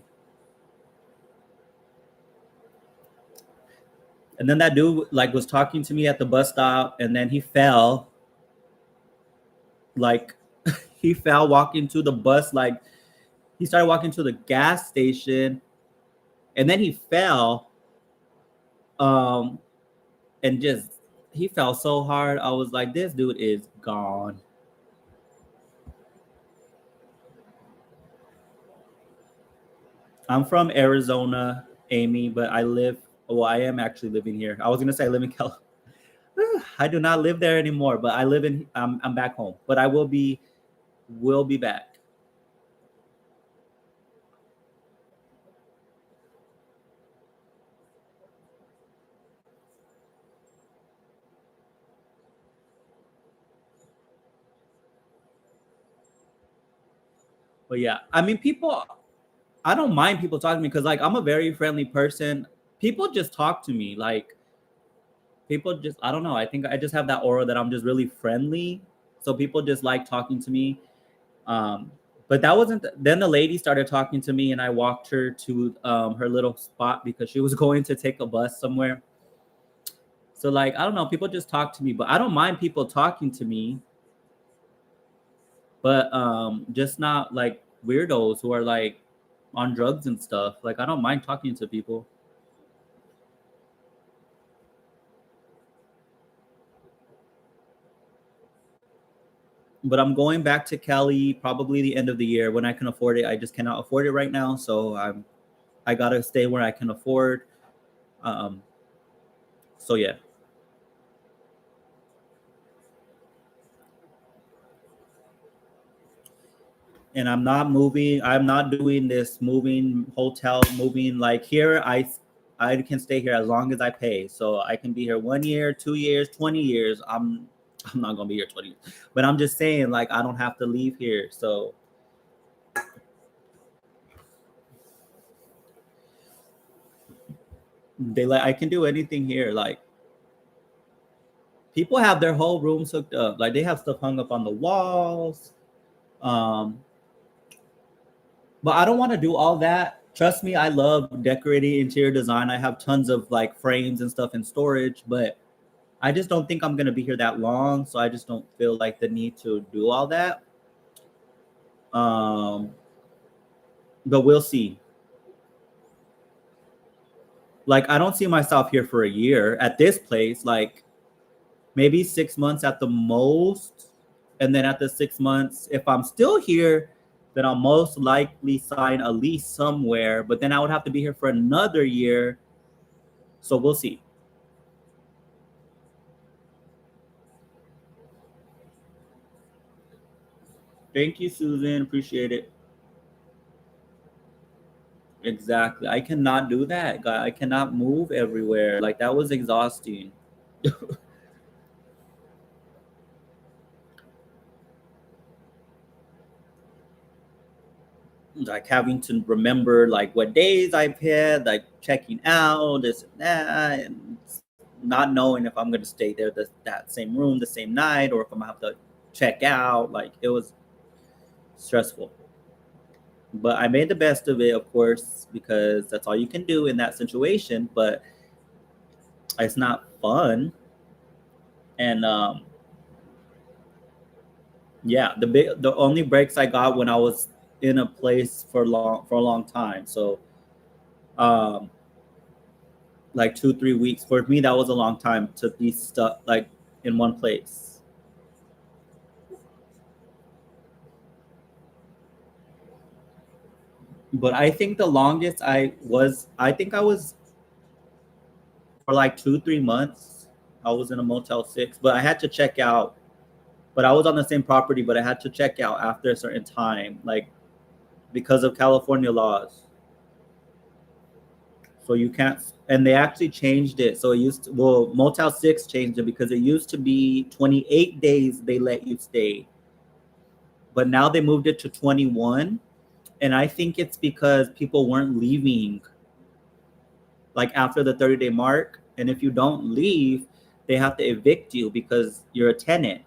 And then that dude like was talking to me at the bus stop, and then he fell. Like he fell walking to the bus, like he started walking to the gas station. And then he fell, and just he fell so hard. I was like, this dude is gone. I'm from Arizona, Amy, but I am actually living here. I was gonna say I live in California. I do not live there anymore, but I'm back home. But I will be back. But yeah, I mean, I don't mind people talking to me because, like, I'm a very friendly person. People just talk to me. Like, I don't know. I think I just have that aura that I'm just really friendly. So people just like talking to me. But that wasn't, then the lady started talking to me and I walked her to her little spot because she was going to take a bus somewhere. So, like, I don't know. People just talk to me, but I don't mind people talking to me. But just not like weirdos who are like on drugs and stuff. Like, I don't mind talking to people. But I'm going back to Cali probably the end of the year when I can afford it. I just cannot afford it right now, so I gotta stay where I can afford. So yeah. And I'm not moving. I'm not doing this hotel moving. Like here, I can stay here as long as I pay. So I can be here 1 year, 2 years, 20 years. I'm not gonna be here 20 years. But I'm just saying, like, I don't have to leave here. So I can do anything here. Like people have their whole rooms hooked up. Like they have stuff hung up on the walls. But I don't want to do all that. Trust me, I love decorating interior design. I have tons of like frames and stuff in storage, but I just don't think I'm gonna be here that long, so I just don't feel like the need to do all that. Um, but we'll see. Like, I don't see myself here for a year at this place. Like, maybe 6 months at the most. And then at the 6 months, if I'm still here, then I'll most likely sign a lease somewhere. But then I would have to be here for another year. So we'll see. Thank you, Susan. Appreciate it. Exactly. I cannot do that, guy. I cannot move everywhere. Like, that was exhausting. Like, having to remember like what days I've had, like checking out, this and that, and not knowing if I'm gonna stay there that same room the same night or if I'm gonna have to check out. Like, it was stressful. But I made the best of it, of course, because that's all you can do in that situation. But it's not fun. And yeah, the only breaks I got when I was in a place for a long time. So um like 2 3 weeks for me, that was a long time to be stuck like in one place. But I think the longest I think I was for like 2 3 months. I was in a Motel 6, but I had to check out. But I was on the same property, but I had to check out after a certain time, like because of California laws. So you can't, and they actually changed it. So it used to, well, Motel 6 changed it because it used to be 28 days they let you stay. But now they moved it to 21. And I think it's because people weren't leaving like after the 30-day mark. And if you don't leave, they have to evict you because you're a tenant.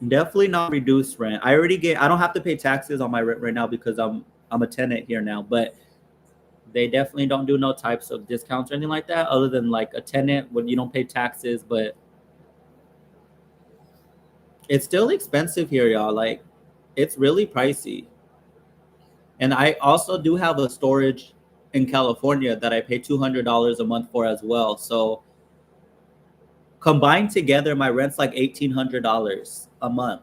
Definitely not reduced rent. I don't have to pay taxes on my rent right now because I'm a tenant here now, but they definitely don't do no types of discounts or anything like that other than like a tenant when you don't pay taxes. But it's still expensive here, y'all. Like, it's really pricey. And I also do have a storage in California that I pay $200 a month for as well. So combined together, my rent's like $1,800 a month.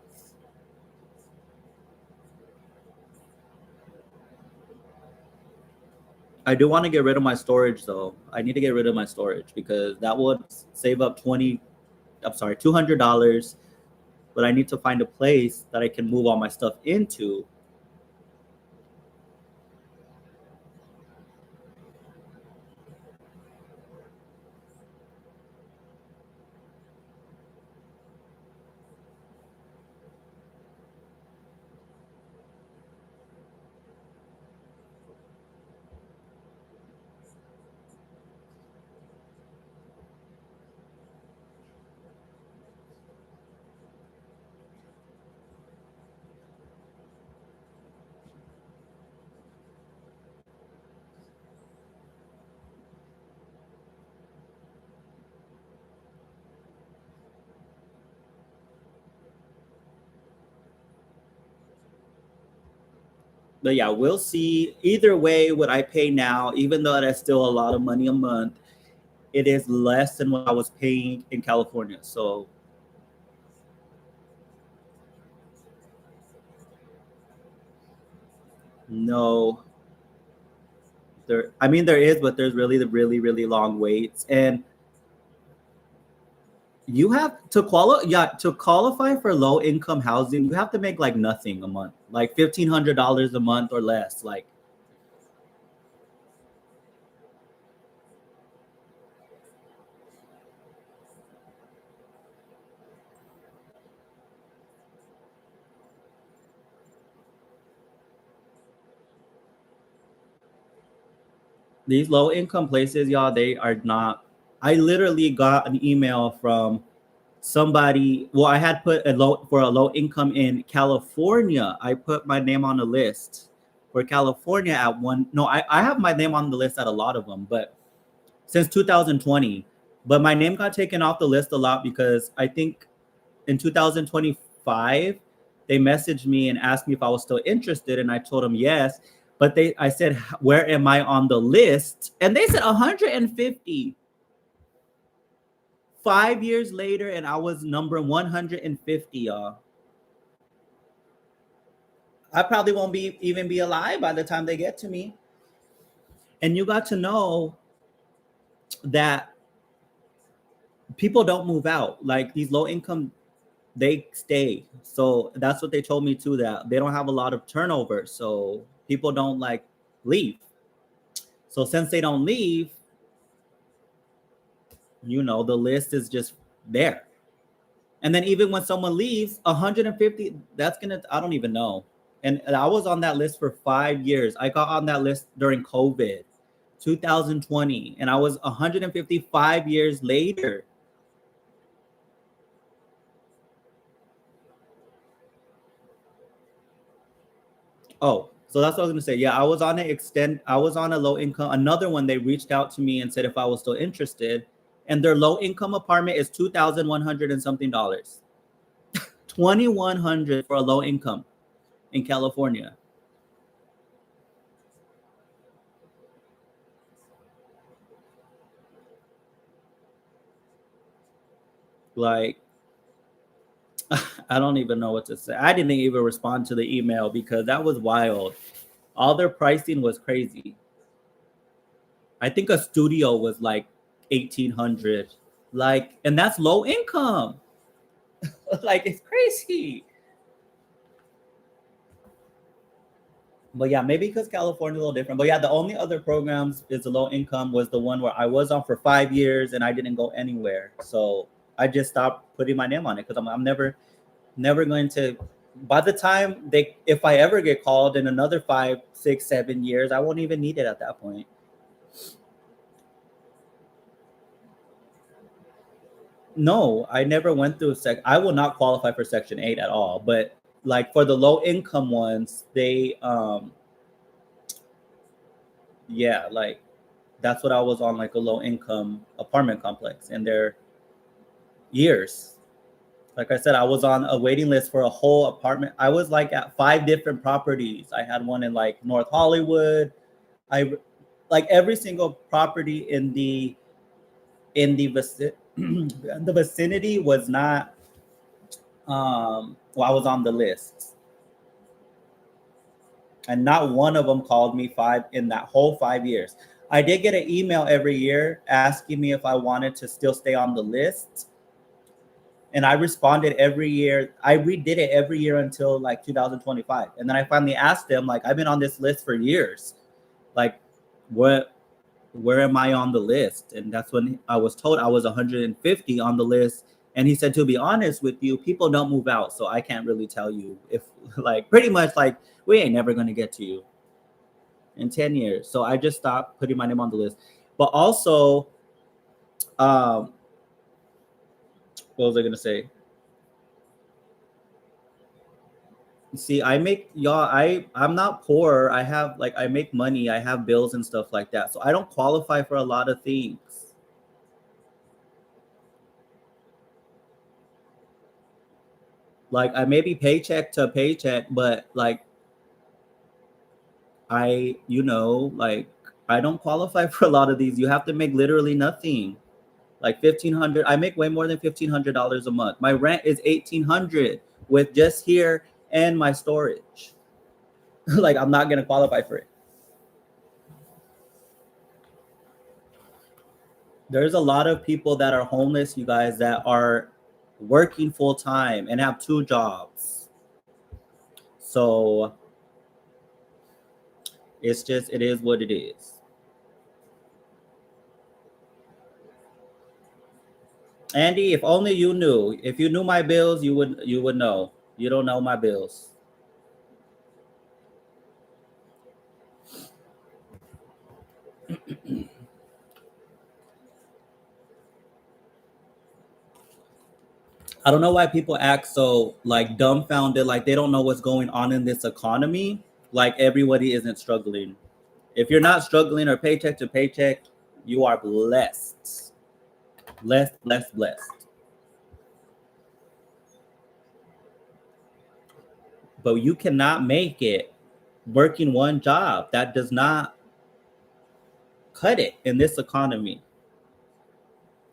I do want to get rid of my storage though. I need to get rid of my storage because that would save up $200. But I need to find a place that I can move all my stuff into. But yeah, we'll see. Either way, what I pay now, even though that's still a lot of money a month, it is less than what I was paying in California. So no, there is, but there's really the really, really long waits. And you have to qualify for low income housing, you have to make like nothing a month, like $1,500 a month or less. Like, these low income places, y'all, they are not. I literally got an email from somebody. Well, I had put a low income in California. I put my name on a list, For California at one, no, I have my name on the list at a lot of them, but since 2020. But my name got taken off the list a lot because I think in 2025 they messaged me and asked me if I was still interested, and I told them yes. But I said, where am I on the list? And they said 150. 5 years later, and I was number 150, y'all. I probably won't even be alive by the time they get to me. And you got to know that people don't move out. Like these low income, they stay. So that's what they told me too, that they don't have a lot of turnover. So people don't like leave. So since they don't leave, the list is just there. And then even when someone leaves, 150, I don't even know. And I was on that list for 5 years. I got on that list during COVID, 2020, and I was 155 years later. Oh, so that's what I was gonna say. Yeah, I was on a low income. Another one, they reached out to me and said if I was still interested, and their low income apartment is $2,100 and something dollars. $2,100 for a low income in California. Like, I don't even know what to say. I didn't even respond to the email because that was wild. All their pricing was crazy. I think a studio was like 1,800. Like, and that's low income. Like, it's crazy. But yeah, maybe because California is a little different. But yeah, the only other programs is the low income was the one where I was on for 5 years and I didn't go anywhere. So I just stopped putting my name on it because I'm never going to. By the time if I ever get called in another 5, 6, 7 years, I won't even need it at that point. No, I never went through I will not qualify for Section 8 at all. But like for the low income ones, they yeah, like that's what I was on, like a low income apartment complex, and they're years. Like I said, I was on a waiting list for a whole apartment. I was like at 5 different properties. I had one in like North Hollywood. I like every single property in the the vicinity was not I was on the list. And not one of them called me in that whole 5 years. I did get an email every year asking me if I wanted to still stay on the list. And I responded every year. I redid it every year until like 2025. And then I finally asked them, like, I've been on this list for years. Like, where am I on the list? And that's when I was told I was 150 on the list. And he said, to be honest with you, people don't move out. So I can't really tell you if, like, pretty much like, we ain't never going to get to you in 10 years. So I just stopped putting my name on the list. But also, what was I going to say? See, I'm not poor. I make money. I have bills and stuff like that. So I don't qualify for a lot of things. Like I may be paycheck to paycheck, but like I don't qualify for a lot of these. You have to make literally nothing. Like 1,500. I make way more than $1,500 a month. My rent is 1,800 with just here and my storage. Like I'm not gonna qualify for it. There's a lot of people that are homeless, you guys, that are working full time and have 2 jobs. So it is what it is. Andy, if only you knew. If you knew my bills, you would know. You don't know my bills. I don't know why people act so like dumbfounded, like they don't know what's going on in this economy. like everybody isn't struggling. If you're not struggling or paycheck to paycheck, you are blessed. Blessed, blessed, blessed. But you cannot make it working one job. That does not cut it in this economy.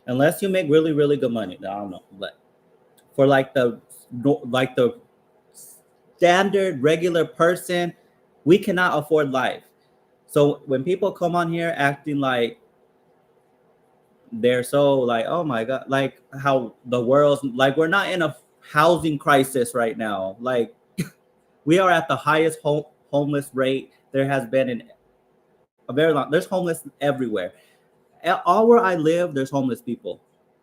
Unless you make really, really good money. I don't know. But for like the standard regular person, we cannot afford life. So when people come on here acting like they're so like, oh my god, like how the world's like, we're not in a housing crisis right now. Like we are at the highest homeless rate there has been in a very long. There's homeless everywhere. All where I live, there's homeless people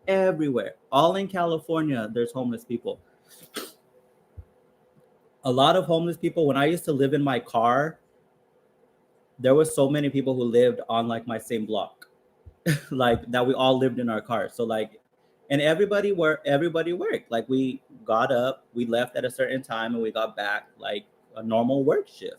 everywhere. All in California, there's homeless people. A lot of homeless people. When I used to live in my car, there was so many people who lived on like my same block, like that we all lived in our cars. So like, and everybody worked. Like we got up, we left at a certain time, and we got back like a normal work shift.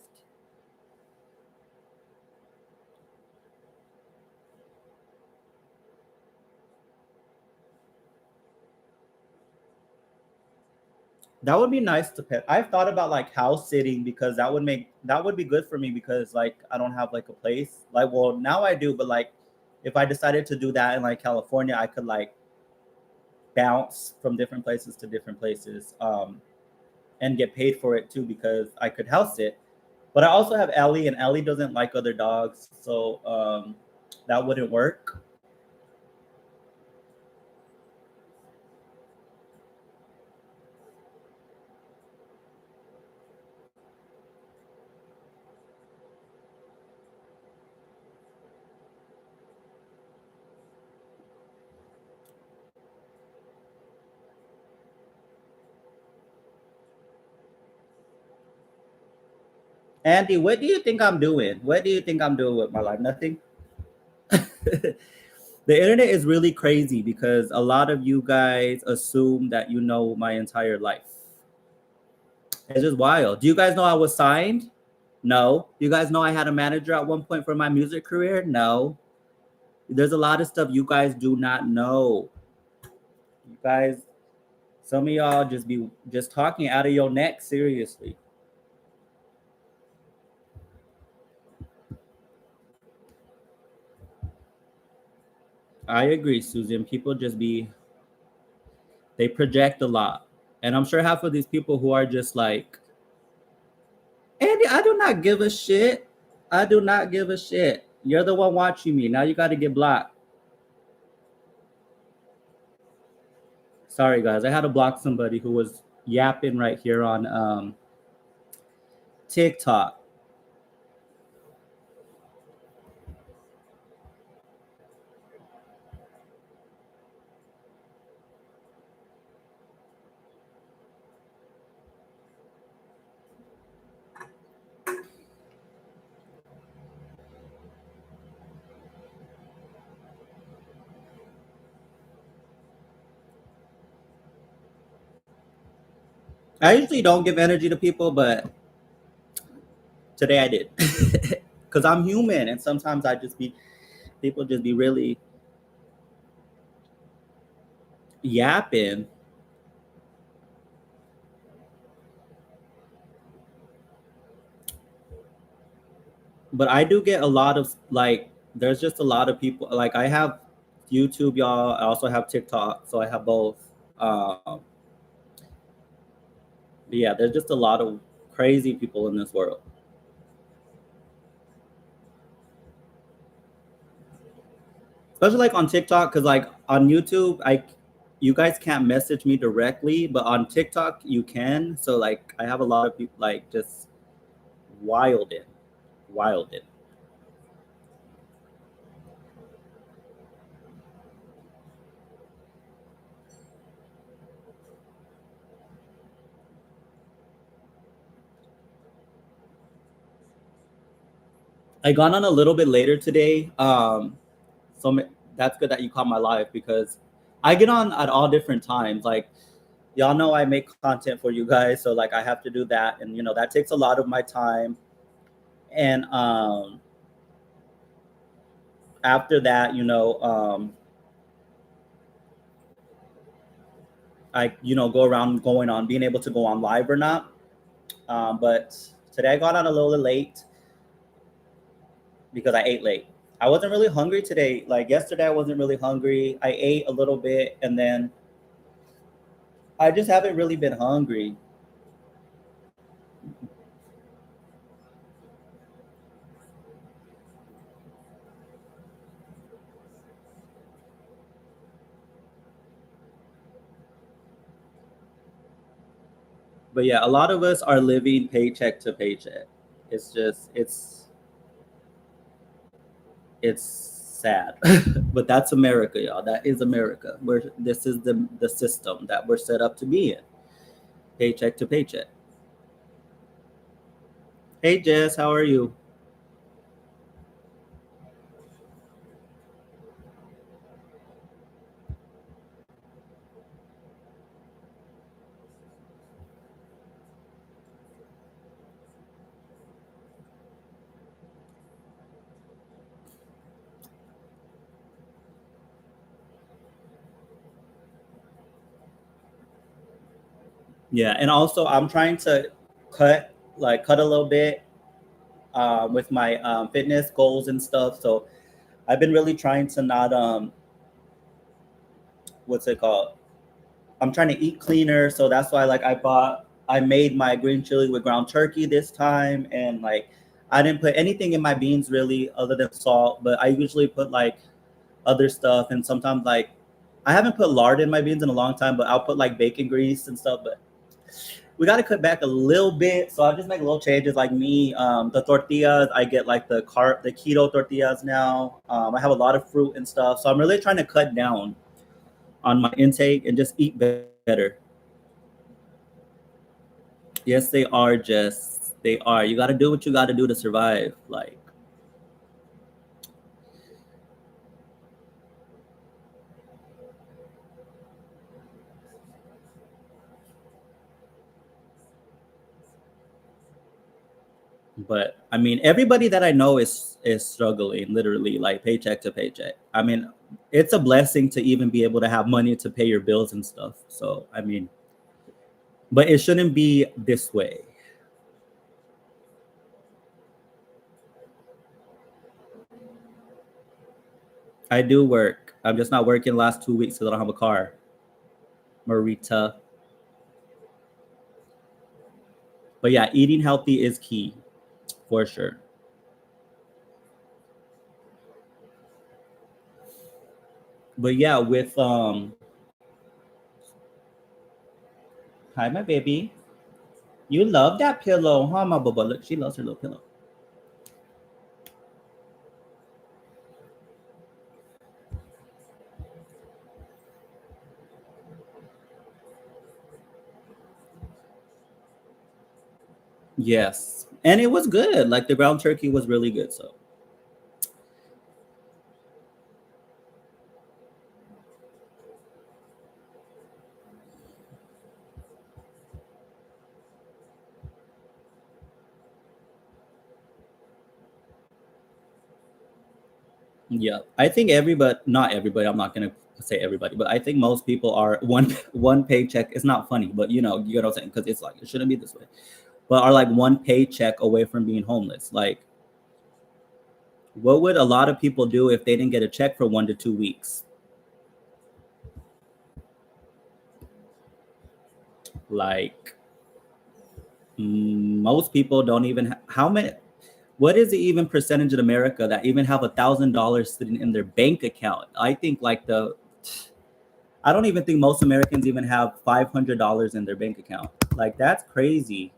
That would be nice to pet. I've thought about like house sitting because that would be good for me because like I don't have like a place. Like well now I do, but like if I decided to do that in like California, I could like bounce from different places to different places, and get paid for it too because I could house sit. But I also have Ellie, and Ellie doesn't like other dogs, so that wouldn't work. Andy, what do you think I'm doing? What do you think I'm doing with my life? Nothing. The internet is really crazy because a lot of you guys assume that you know my entire life. It's just wild. Do you guys know I was signed? No. Do you guys know I had a manager at one point for my music career? No. There's a lot of stuff you guys do not know. You guys, some of y'all just be just talking out of your neck seriously. I agree, Susan. People just be they project a lot. And I'm sure half of these people who are just like, Andy, I do not give a shit. I do not give a shit. You're the one watching me. Now you got to get blocked. Sorry, guys. I had to block somebody who was yapping right here on TikTok. I usually don't give energy to people, but today I did. Because I'm human. And sometimes people just be really yapping. But I do get a lot of like, there's just a lot of people. Like I have YouTube, y'all. I also have TikTok. So I have both. But yeah, there's just a lot of crazy people in this world. Especially like on TikTok, because like on YouTube, you guys can't message me directly, but on TikTok you can. So like I have a lot of people like just wilding, wilding. I got on a little bit later today. That's good that you caught my live because I get on at all different times. Like y'all know I make content for you guys, so like I have to do that, and you know that takes a lot of my time. And after that, I go around going on being able to go on live or not. But today I got on a little late because I ate late. I wasn't really hungry today. Like yesterday, I wasn't really hungry. I ate a little bit and then I just haven't really been hungry. But yeah, a lot of us are living paycheck to paycheck. It's just it's sad. But that's America, y'all. That is America. Where this is the system that we're set up to be in. Paycheck to paycheck. Hey Jess, how are you? Yeah, and also I'm trying to cut a little bit with my fitness goals and stuff. So I've been really trying to not what's it called? I'm trying to eat cleaner, so that's why I made my green chili with ground turkey this time, and like I didn't put anything in my beans really other than salt, but I usually put like other stuff, and sometimes like I haven't put lard in my beans in a long time, but I'll put like bacon grease and stuff. But we got to cut back a little bit, so I'll just make little changes. Like me, the tortillas, I get like the keto tortillas now. I have a lot of fruit and stuff, so I'm really trying to cut down on my intake and just eat better. Yes, they are, Jess. They are. You got to do what you got to do to survive. Like, but I mean, everybody that I know is struggling, literally, like paycheck to paycheck. I mean, it's a blessing to even be able to have money to pay your bills and stuff. So, I mean, but it shouldn't be this way. I do work. I'm just not working the last 2 weeks because I don't have a car. Marita. But yeah, eating healthy is key for sure. But yeah, with hi my baby. You love that pillow, huh, my bubba? Look, she loves her little pillow. Yes. And it was good. Like the ground turkey was really good. So yeah. I think everybody not everybody, I'm not gonna say everybody, but I think most people are one paycheck. It's not funny, but you know what I'm saying? Because it's like it shouldn't be this way. But are like one paycheck away from being homeless. Like what would a lot of people do if they didn't get a check for 1 to 2 weeks? Like most people don't even how many what is the even percentage in America that even have $1,000 sitting in their bank account? I think like I don't even think most Americans even have $500 in their bank account. Like that's crazy.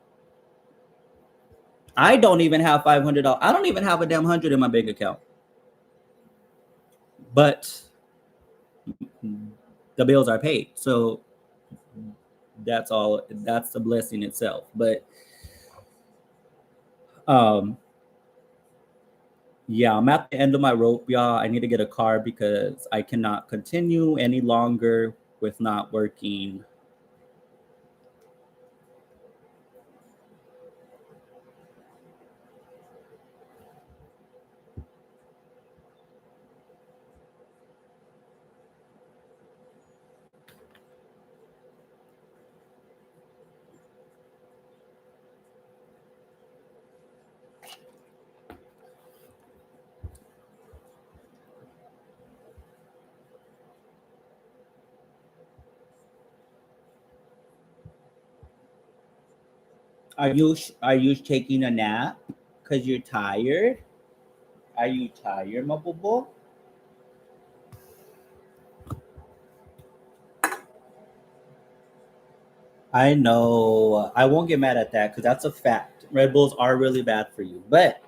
I don't even have $500. I don't even have a damn hundred in my bank account. But the bills are paid, so that's all. That's a blessing itself. But um, yeah, I'm at the end of my rope, y'all. I need to get a car because I cannot continue any longer with not working. Are you taking a nap because you're tired? Are you tired, my boo? I know. I won't get mad at that because that's a fact. Red Bulls are really bad for you, but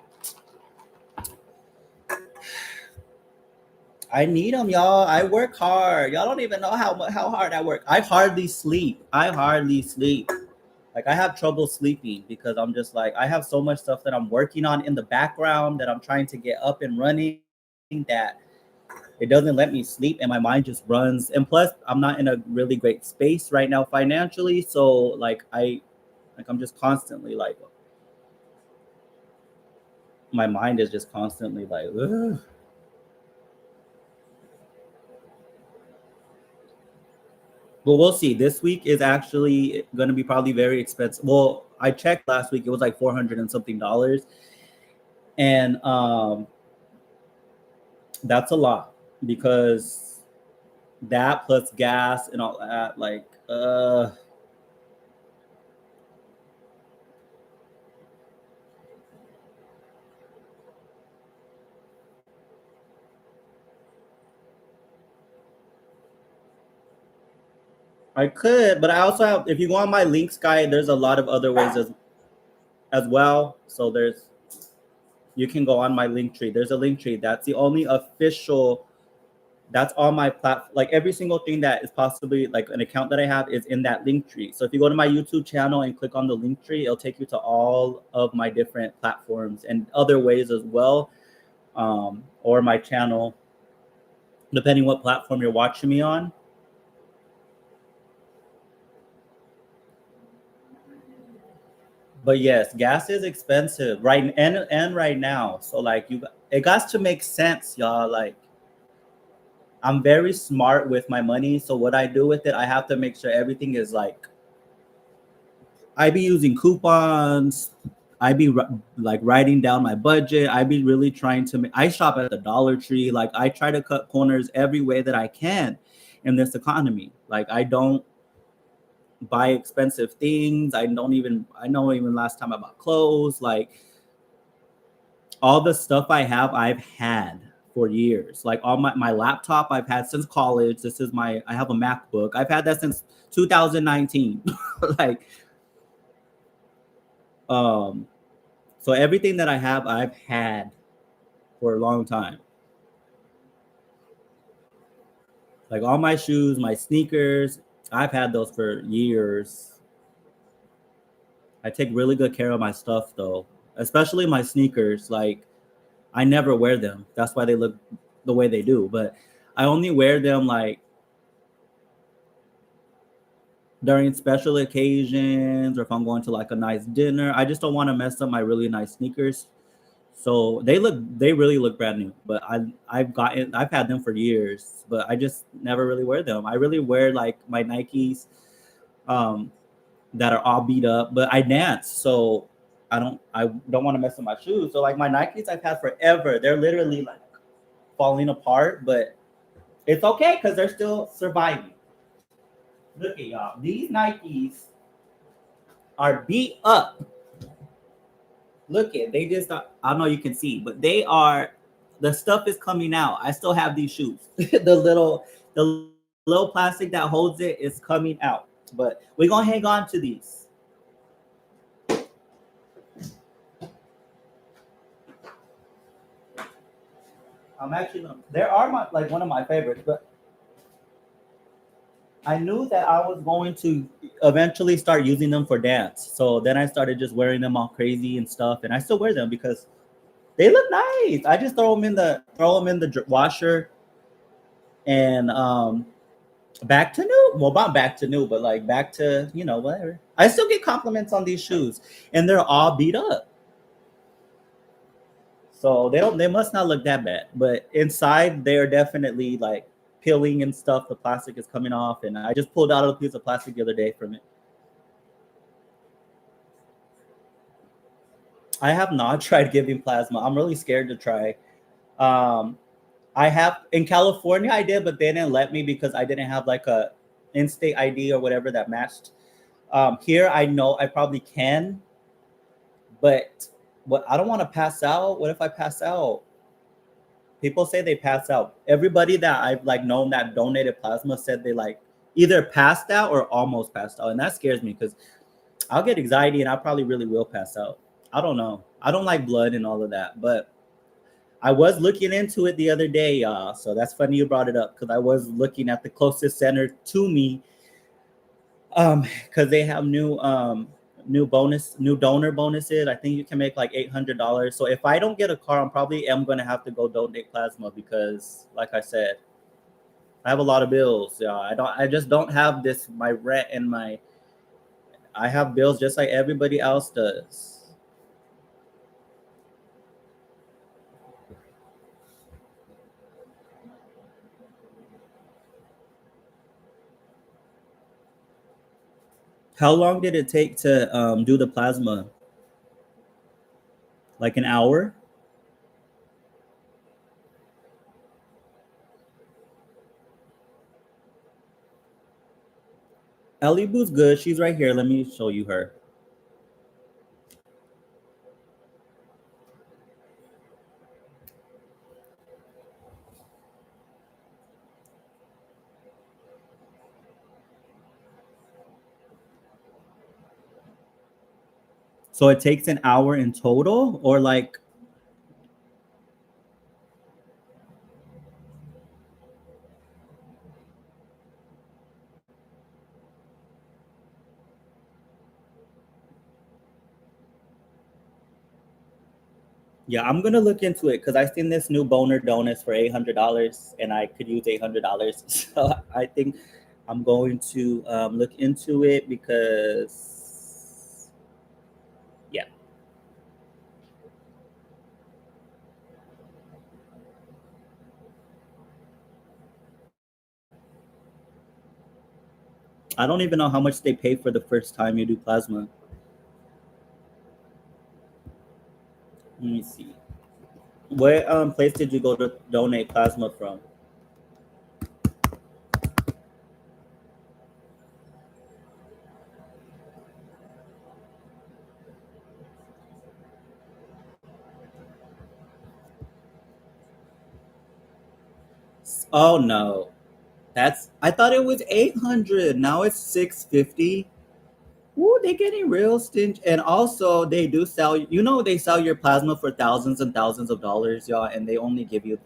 I need them, y'all. I work hard. Y'all don't even know how hard I work. I hardly sleep. Like I have trouble sleeping because I'm just like I have so much stuff that I'm working on in the background that I'm trying to get up and running that it doesn't let me sleep and my mind just runs. And plus, I'm not in a really great space right now financially, so I'm just constantly like my mind is just constantly like ugh. But we'll see. This week is actually going to be probably very expensive. Well, I checked last week; it was like 400 and something dollars, and that's a lot because that plus gas and all that. Like, I could, but I also have. If you go on my links guide, there's a lot of other ways as well. So you can go on my link tree. There's a link tree. That's the only official. That's all my platform. Like every single thing that is possibly like an account that I have is in that link tree. So if you go to my YouTube channel and click on the link tree, it'll take you to all of my different platforms and other ways as well, or my channel, depending what platform you're watching me on. But yes, gas is expensive right and right now. So like it got to make sense, y'all. Like I'm very smart with my money. So what I do with it, I have to make sure everything is like I be using coupons. I be like writing down my budget. I be really trying to make. I shop at the Dollar Tree. Like I try to cut corners every way that I can in this economy. Like I don't buy expensive things. I don't even. I know even last time I bought clothes. Like all the stuff I've had for years. Like all my laptop, I've had since college. I have a MacBook. I've had that since 2019. like um so everything that I have I've had for a long time. Like all my shoes, my sneakers, I've had those for years. I take really good care of my stuff though, especially my sneakers. Like I never wear them. That's why they look the way they do. But I only wear them like during special occasions or if I'm going to like a nice dinner. I just don't want to mess up my really nice sneakers. So they really look brand new. But I've had them for years, but I just never really wear them. I really wear like my Nikes um that are all beat up, but I dance, so I don't want to mess up my shoes. So like my Nikes I've had forever. They're literally like falling apart, but it's okay because they're still surviving. Look at y'all. These Nikes are beat up. Look at they just I don't know you can see, but they are the stuff is coming out. I still have these shoes. The little plastic that holds it is coming out. But we're gonna hang on to these. I'm actually there are like one of my favorites, but I knew that I was going to eventually start using them for dance. So then I started just wearing them all crazy and stuff, and I still wear them because they look nice. I just throw them in the washer and back to new. Well, not back to new, but like back to whatever. I still get compliments on these shoes, and they're all beat up. So they must not look that bad. But inside they are definitely like peeling and stuff. The plastic is coming off, and I just pulled out a piece of plastic the other day from it. I have not tried giving plasma. I'm really scared to try. Um, I have in California I did, but they didn't let me because I didn't have like in-state ID or whatever that matched. Here I know I probably can, But what I don't want to pass out. What if I pass out? People say they pass out. Everybody that I've like known that donated plasma said they like either passed out or almost passed out, and that scares me because I'll get anxiety and I probably really will pass out. I don't know. I don't like blood and all of that, but I was looking into it the other day, y'all. So that's funny you brought it up because I was looking at the closest center to me, because they have new donor bonuses. I think you can make like $800. So if I don't get a car, I'm probably am gonna have to go donate plasma because, like I said, I have a lot of bills. Yeah, I just don't have this my rent and my I have bills just like everybody else does. How long did it take to do the plasma? Like an hour? Ellie Boo's good. She's right here. Let me show you her. So it takes an hour in total, or like, yeah, I'm gonna look into it because I seen this new boner donuts for $800, and I could use $800. So I think I'm going to look into it because, yeah, I don't even know how much they pay for the first time you do plasma. Let me see. What place did you go to donate plasma from? Oh no, that's I thought it was 800. Now it's 650. Ooh, they getting real stingy. And also they do sell, they sell your plasma for thousands and thousands of dollars, y'all, and they only give you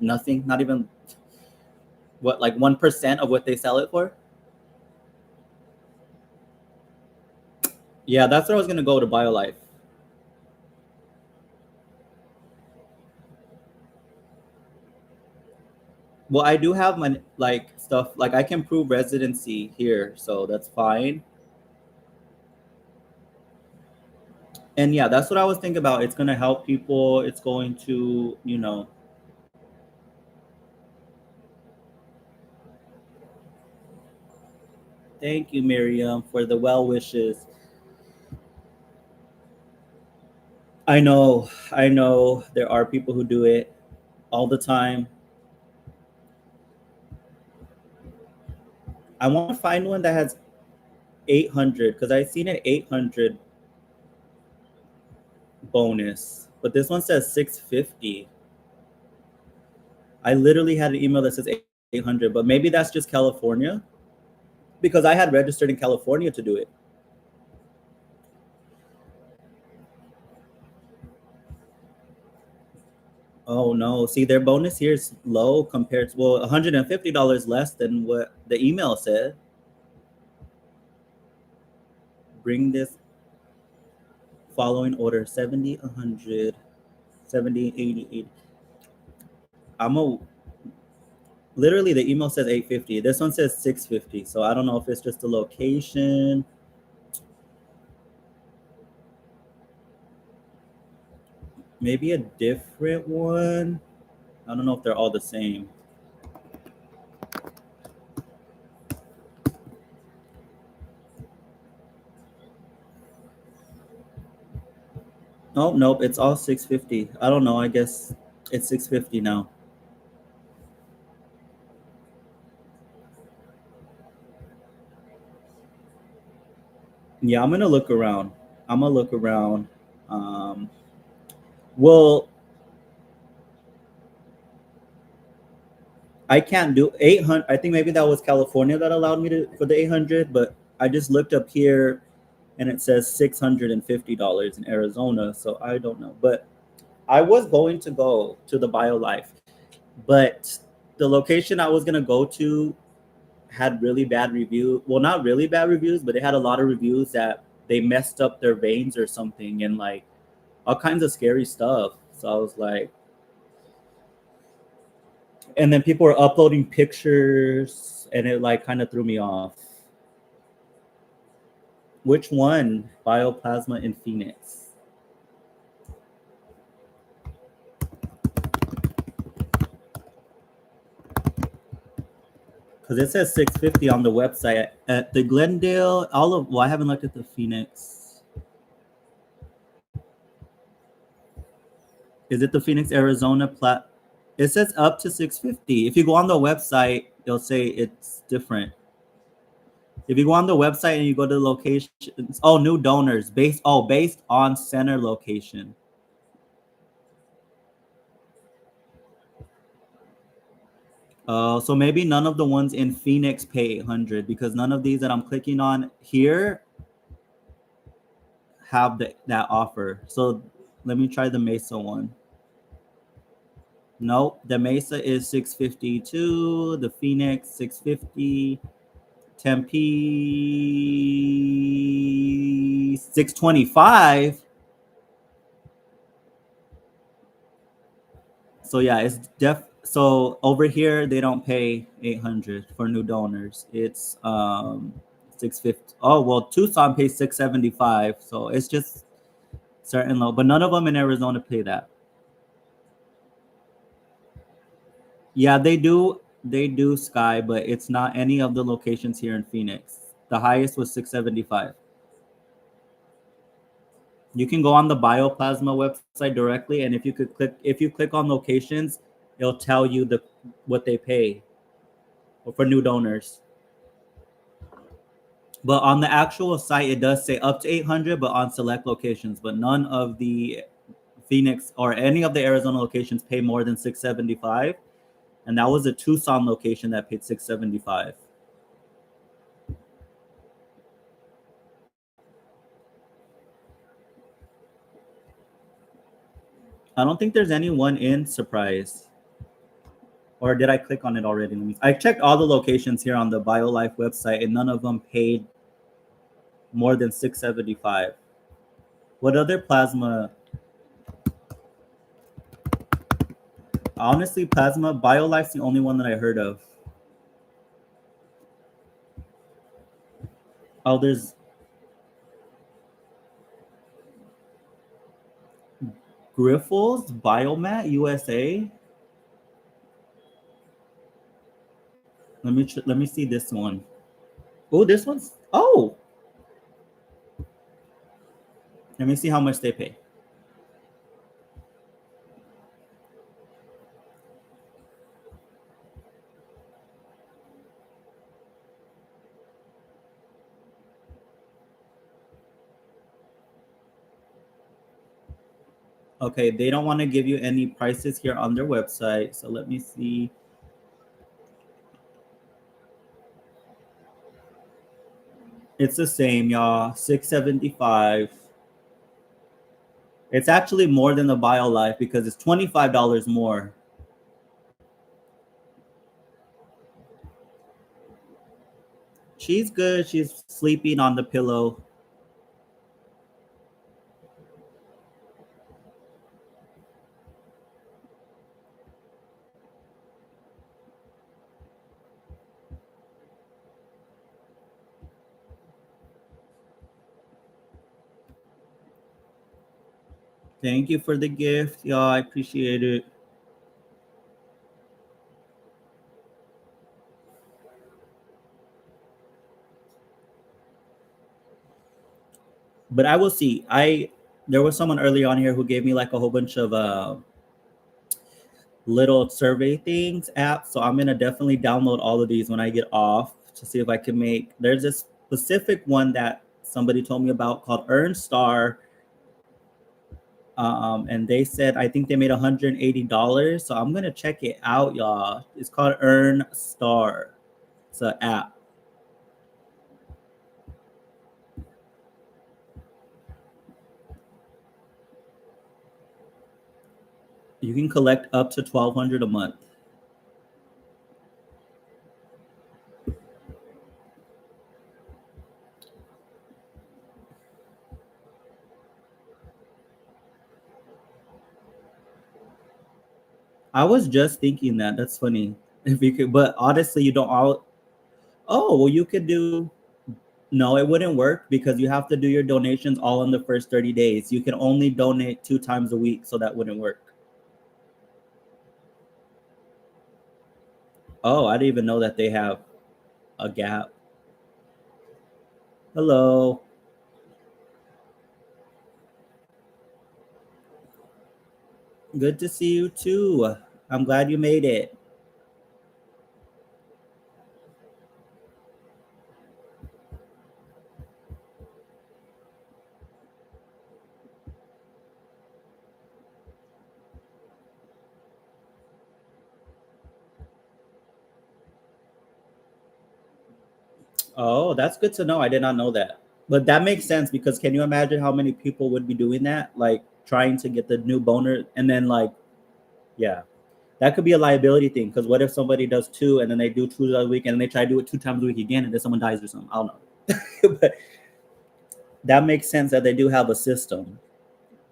nothing, not even what, like 1% of what they sell it for. Yeah, that's where I was gonna go to BioLife. Well, I do have my like stuff, like I can prove residency here, so that's fine. And yeah, that's what I was thinking about. It's gonna help people. It's going to, thank you, Miriam, for the well wishes. I know there are people who do it all the time. I want to find one that has 800 because I've seen an 800 bonus, but this one says 650. I literally had an email that says 800, but maybe that's just California because I had registered in California to do it. Oh no. See, their bonus here is low compared to, well, $150 less than what the email said. Bring this following order 70, 100, 70, 80, 80. I'm a literally the email says 850. This one says 650. So I don't know if it's just the location. Maybe a different one. I don't know if they're all the same. Oh, nope, it's all 650. I don't know. I guess it's 650 now. Yeah, I'm gonna look around. I'm gonna look around. Um, well, I can't do 800. I think maybe that was California that allowed me to for the 800, but I just looked up here and it says $650 in Arizona. So I don't know. But I was going to go to the BioLife, but the location I was going to go to had really bad review. Well, not really bad reviews, but they had a lot of reviews that they messed up their veins or something and like all kinds of scary stuff. So I was like, and then people were uploading pictures and it like kind of threw me off. Which one? Bioplasma in Phoenix. Because it says 650 on the website. At the Glendale, well, I haven't looked at the Phoenix. Is it the Phoenix, Arizona It says up to 650. If you go on the website, it'll say it's different. If you go on the website and you go to the locations, new donors based on center location. So maybe none of the ones in Phoenix pay 800 because none of these that I'm clicking on here have that offer. So let me try the Mesa one. Nope, the Mesa is 652, the Phoenix 650, Tempe 625. So yeah, it's so over here they don't pay 800 for new donors. It's 650. Oh well, Tucson pays 675. So it's just certain low, but none of them in Arizona pay that. Yeah, they do Sky, but it's not any of the locations here in Phoenix. The highest was 675. You can go on the Bioplasma website directly, and if you click on locations, it'll tell you what they pay for new donors. But on the actual site, it does say up to 800, but on select locations. But none of the Phoenix or any of the Arizona locations pay more than 675. And that was a Tucson location that paid 675. I don't think there's anyone in Surprise. Or did I click on it already? I checked all the locations here on the BioLife website, and none of them paid more than 675. What other plasma? Honestly, plasma BioLife's the only one that I heard of. Oh, there's Grifols Biomat USA. Let me see this one. Oh, this one's Let me see how much they pay. Okay, they don't want to give you any prices here on their website. So let me see. It's the same, y'all. 675. It's actually more than the BioLife because it's $25 more. She's good. She's sleeping on the pillow. Thank you for the gift, y'all. I appreciate it. But I will see. There was someone earlier on here who gave me like a whole bunch of little survey things apps. So I'm gonna definitely download all of these when I get off to see if I can make. There's a specific one that somebody told me about called Earn Star. And they said I think they made $180. So I'm gonna check it out, y'all. It's called Earn Star. It's an app. You can collect up to 1,200 a month. I was just thinking that. That's funny. If you could, but honestly, you don't all. Oh, well, you could do. No, it wouldn't work because you have to do your donations all in the first 30 days. You can only donate 2 times a week, so that wouldn't work. Oh, I didn't even know that they have a gap. Hello. Good to see you too. I'm glad you made it. Oh, that's good to know. I did not know that. But that makes sense because can you imagine how many people would be doing that? Like trying to get the new boner and then like, yeah, that could be a liability thing. Because what if somebody does two and then they do 2 a week and then they try to do it 2 times a week again and then someone dies or something? I don't know. But that makes sense that they do have a system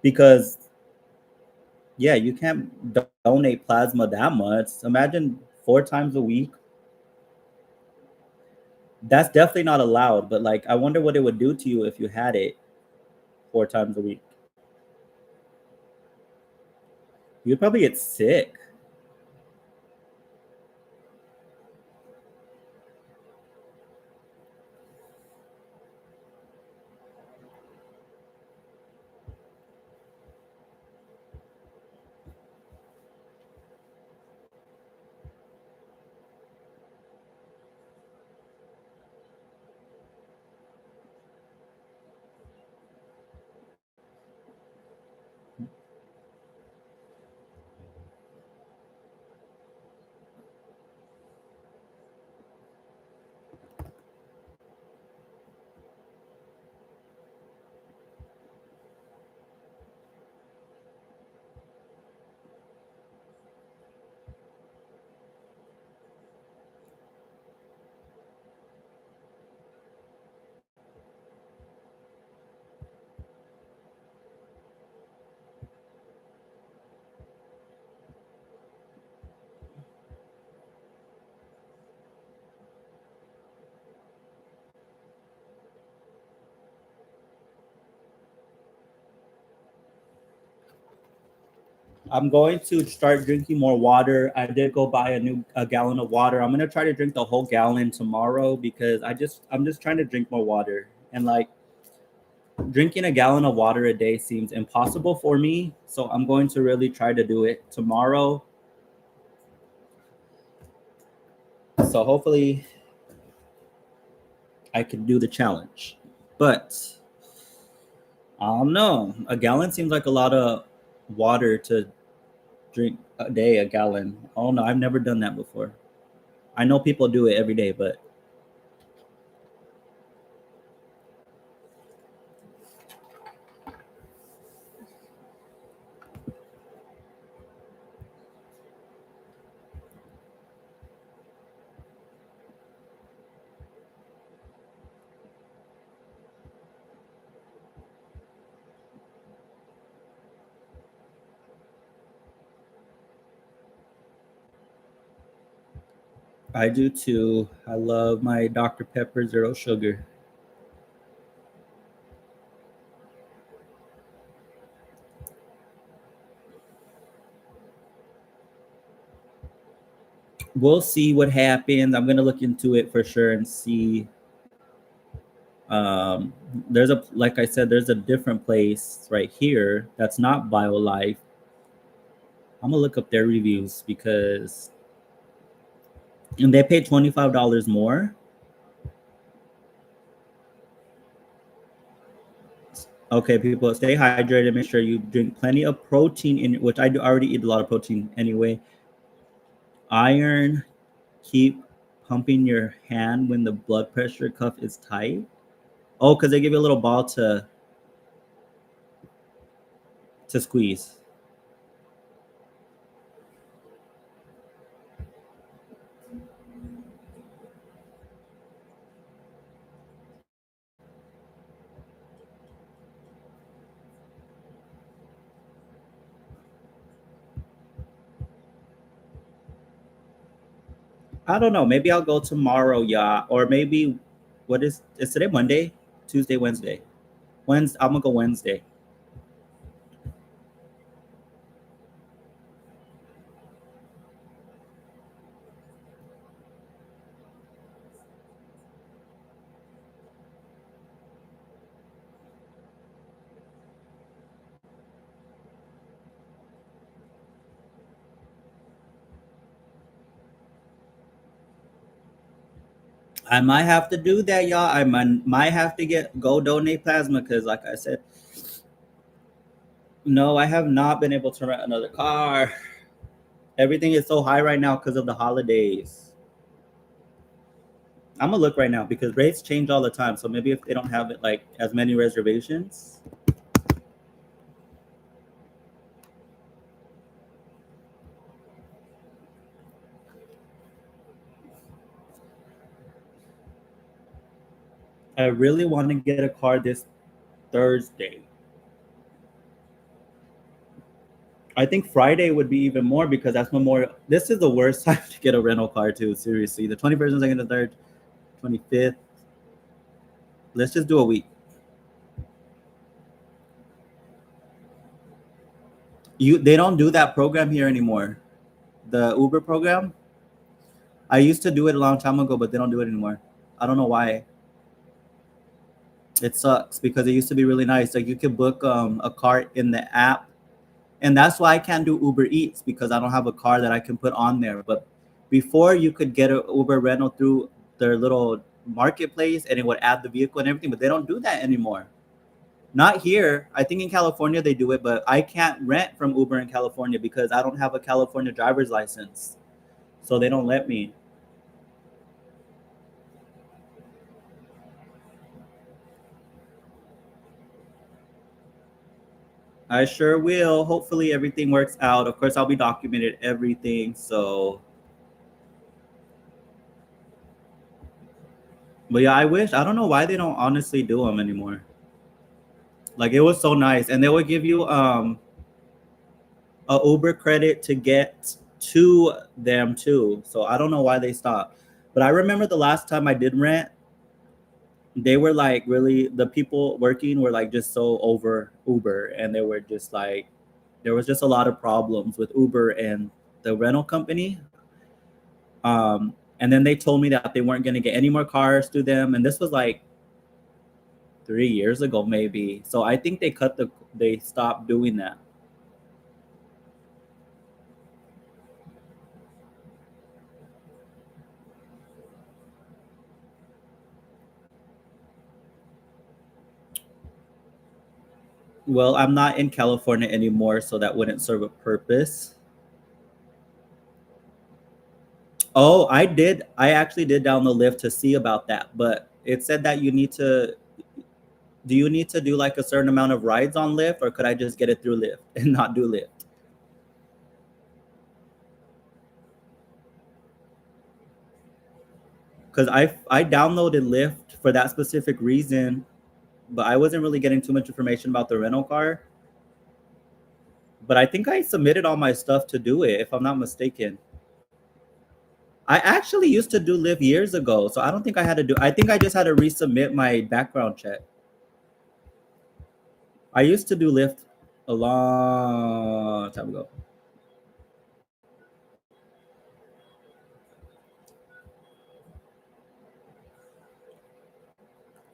because, yeah, you can't donate plasma that much. Imagine 4 times a week. That's definitely not allowed. But like, I wonder what it would do to you if you had it 4 times a week. You'd probably get sick. I'm going to start drinking more water. I did go buy a gallon of water. I'm gonna try to drink the whole gallon tomorrow because I'm just trying to drink more water. And like drinking a gallon of water a day seems impossible for me. So I'm going to really try to do it tomorrow. So hopefully I can do the challenge. But I don't know. A gallon seems like a lot of water to drink a day, a gallon. Oh no, I've never done that before. I know people do it every day, but I do too. I love my Dr. Pepper Zero Sugar. We'll see what happens. I'm gonna look into it for sure and see. Um, there's a like I said, there's a different place right here that's not BioLife. I'm gonna look up their reviews because and they pay $25 more. Okay, people, stay hydrated. Make sure you drink plenty of protein in which I do already eat a lot of protein anyway. Iron, keep pumping your hand when the blood pressure cuff is tight. Oh, because they give you a little ball to squeeze. I don't know. Maybe I'll go tomorrow, yeah. Or maybe what is today Monday? Tuesday, Wednesday. Wednesday, I'm gonna go Wednesday. I might have to do that, y'all. Might have to go donate plasma because, like I said, no, I have not been able to rent another car. Everything is so high right now because of the holidays. I'm gonna look right now because rates change all the time. So maybe if they don't have it like as many reservations. I really want to get a car this Thursday. I think Friday would be even more because that's Memorial. This is the worst time to get a rental car too. Seriously, the 21st, 2nd, the 3rd, 25th. Let's just do a week. They don't do that program here anymore. The Uber program. I used to do it a long time ago, but they don't do it anymore. I don't know why. It sucks because it used to be really nice. Like you could book a car in the app, and that's why I can't do Uber Eats because I don't have a car that I can put on there. But before you could get an Uber rental through their little marketplace, and it would add the vehicle and everything. But they don't do that anymore. Not here. I think in California they do it, but I can't rent from Uber in California because I don't have a California driver's license. So they don't let me. I sure will. Hopefully everything works out. Of course, I'll be documented everything. So, but yeah, I wish. I don't know why they don't honestly do them anymore. Like it was so nice, and they would give you a Uber credit to get to them too. So I don't know why they stopped. But I remember the last time I did rent, they were like really the people working were like just so over Uber, and they were just like there was just a lot of problems with Uber and the rental company. And then they told me that they weren't going to get any more cars to them, and this was like 3 years ago maybe. So I think they stopped doing that. Well, I'm not in California anymore, so that wouldn't serve a purpose. Oh, I did. I actually did download Lyft to see about that, but it said that you need to. Do you need to do like a certain amount of rides on Lyft, or could I just get it through Lyft and not do Lyft? Because I downloaded Lyft for that specific reason, but I wasn't really getting too much information about the rental car. But I think I submitted all my stuff to do it, if I'm not mistaken. I actually used to do Lyft years ago, so I don't think I had to do. I think I just had to resubmit my background check. I used to do Lyft a long time ago.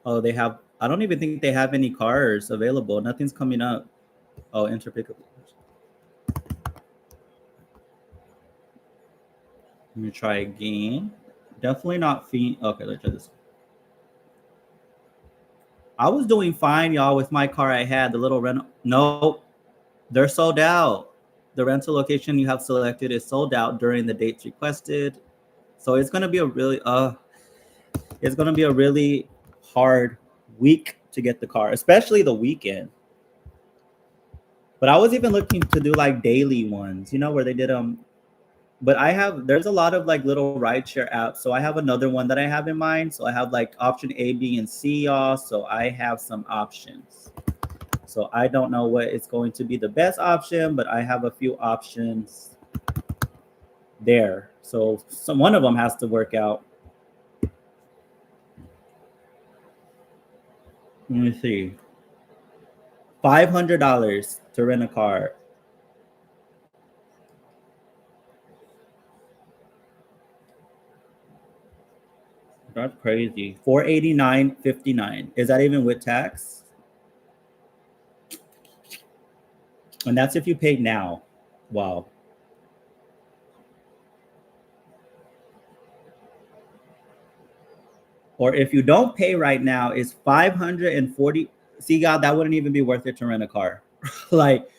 Oh, they have. I don't even think they have any cars available. Nothing's coming up. Oh, enter pickup. Let me try again. Definitely not Phoenix. Okay, let's try this. I was doing fine, y'all, with my car. I had the little rental. Nope, they're sold out. The rental location you have selected is sold out during the dates requested. So it's gonna be a really hard week to get the car, especially the weekend. But I was even looking to do like daily ones, where they did but there's a lot of like little rideshare apps. So I have another one that I have in mind. So I have like option A, B, and C, y'all. So I have some options. So I don't know what is going to be the best option, but I have a few options there. So one of them has to work out. Let me see. $500 to rent a car. That's crazy. $489.59. Is that even with tax? And that's if you pay now. Wow. Or if you don't pay right now, it's $540. See, God, that wouldn't even be worth it to rent a car. Like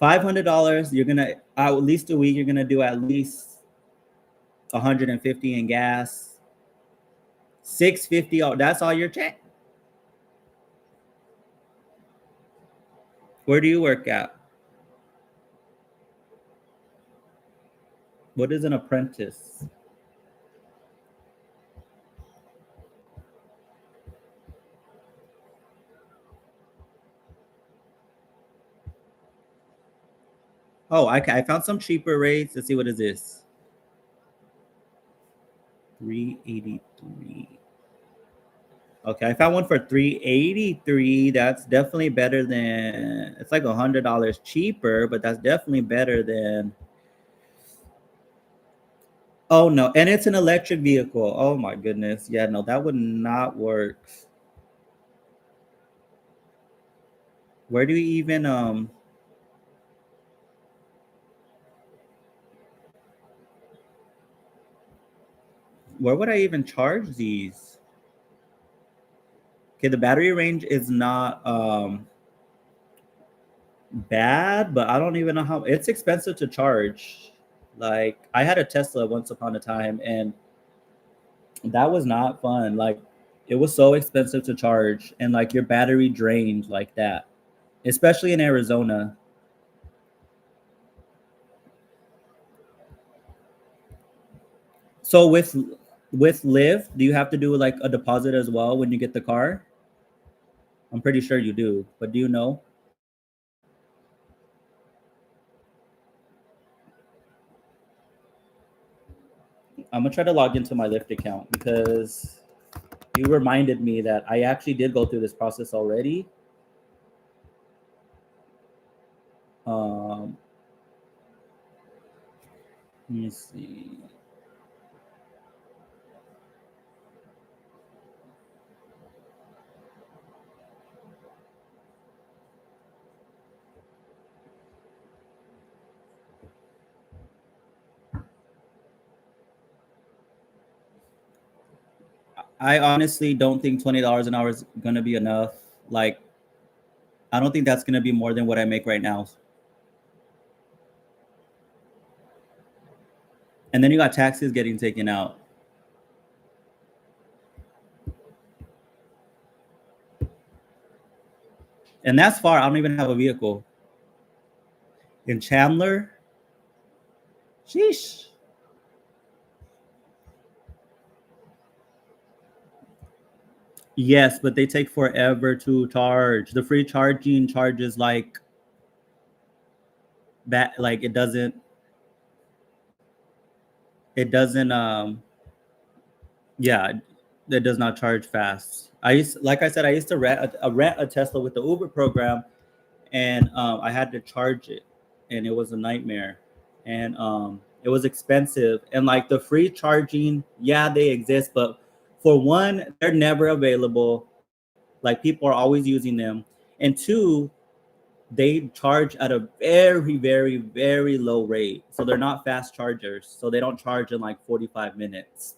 $500, you're gonna at least a week. You're gonna do at least $150 in gas. $650. Oh, that's all your check. Where do you work at? What is an apprentice? Oh, I found some cheaper rates. Let's see, what is this? $383. Okay, I found one for $383. That's definitely better than, it's like $100 cheaper, but that's definitely better than. Oh no, and it's an electric vehicle. Oh my goodness. Yeah, no, that would not work. Where do you even where would I even charge these? Okay, the battery range is not bad, but I don't even know how. It's expensive to charge. Like I had a Tesla once upon a time, and that was not fun. Like it was so expensive to charge, and like your battery drained like that, especially in Arizona. So with Lyft, do you have to do like a deposit as well when you get the car? I'm pretty sure you do, but do you know? I'm gonna try to log into my Lyft account because you reminded me that I actually did go through this process already. Let me see. I honestly don't think $20 an hour is gonna be enough. Like, I don't think that's gonna be more than what I make right now. And then you got taxes getting taken out. And that's far. I don't even have a vehicle. In Chandler, sheesh. Yes, but they take forever to charge. The free charging charges like that. Like it doesn't yeah, it does not charge fast. Like I said, I used to rent a Tesla with the Uber program, and I had to charge it, and it was a nightmare, and it was expensive. And like the free charging, yeah, they exist, but for one, they're never available. Like people are always using them, and two, they charge at a very, very, very low rate. So they're not fast chargers. So they don't charge in like 45 minutes.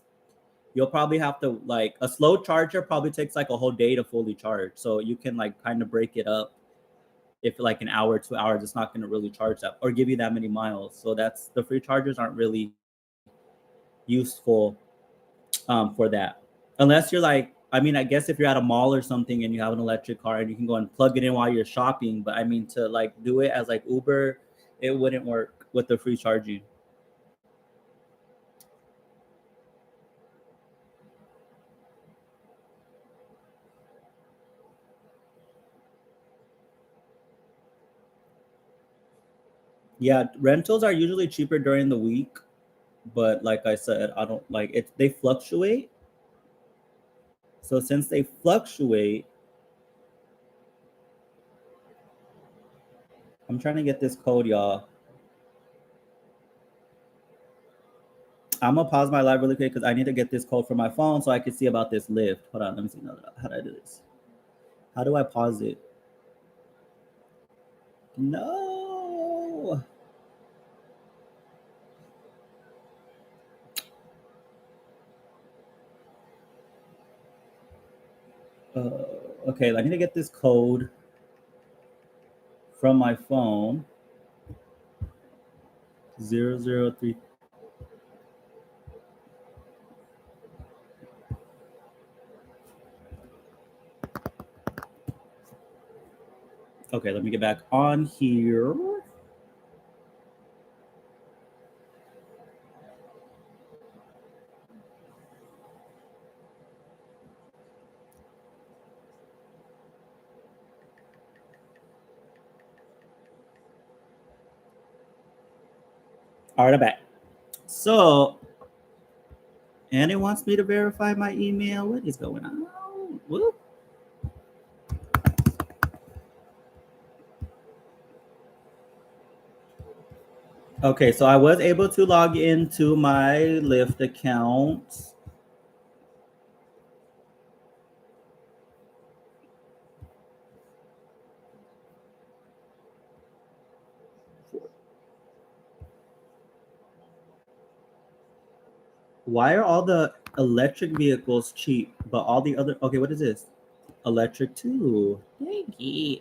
you'll probably have to like a slow charger probably takes like a whole day to fully charge. So you can like kind of break it up. If like an hour, 2 hours, it's not going to really charge that or give you that many miles. So that's the free chargers aren't really useful for that, unless you're like, I mean, I guess if you're at a mall or something and you have an electric car and you can go and plug it in while you're shopping. But I mean, to like do it as like Uber, it wouldn't work with the free charging. Yeah, rentals are usually cheaper during the week, but like I said, I don't like it. They fluctuate. So since they fluctuate, I'm trying to get this code, y'all. I'm gonna pause my live really quick because I need to get this code from my phone so I can see about this Lyft. Hold on, let me see. How do I do this? How do I pause it? No. Okay, I need to get this code from my phone. 003. Okay, let me get back on here. All right, I'm back. So, and it wants me to verify my email. What is going on? Whoop. Okay, so I was able to log into my Lyft account. Why are all the electric vehicles cheap, but all the other... Okay, what is this? Electric too. Thank you.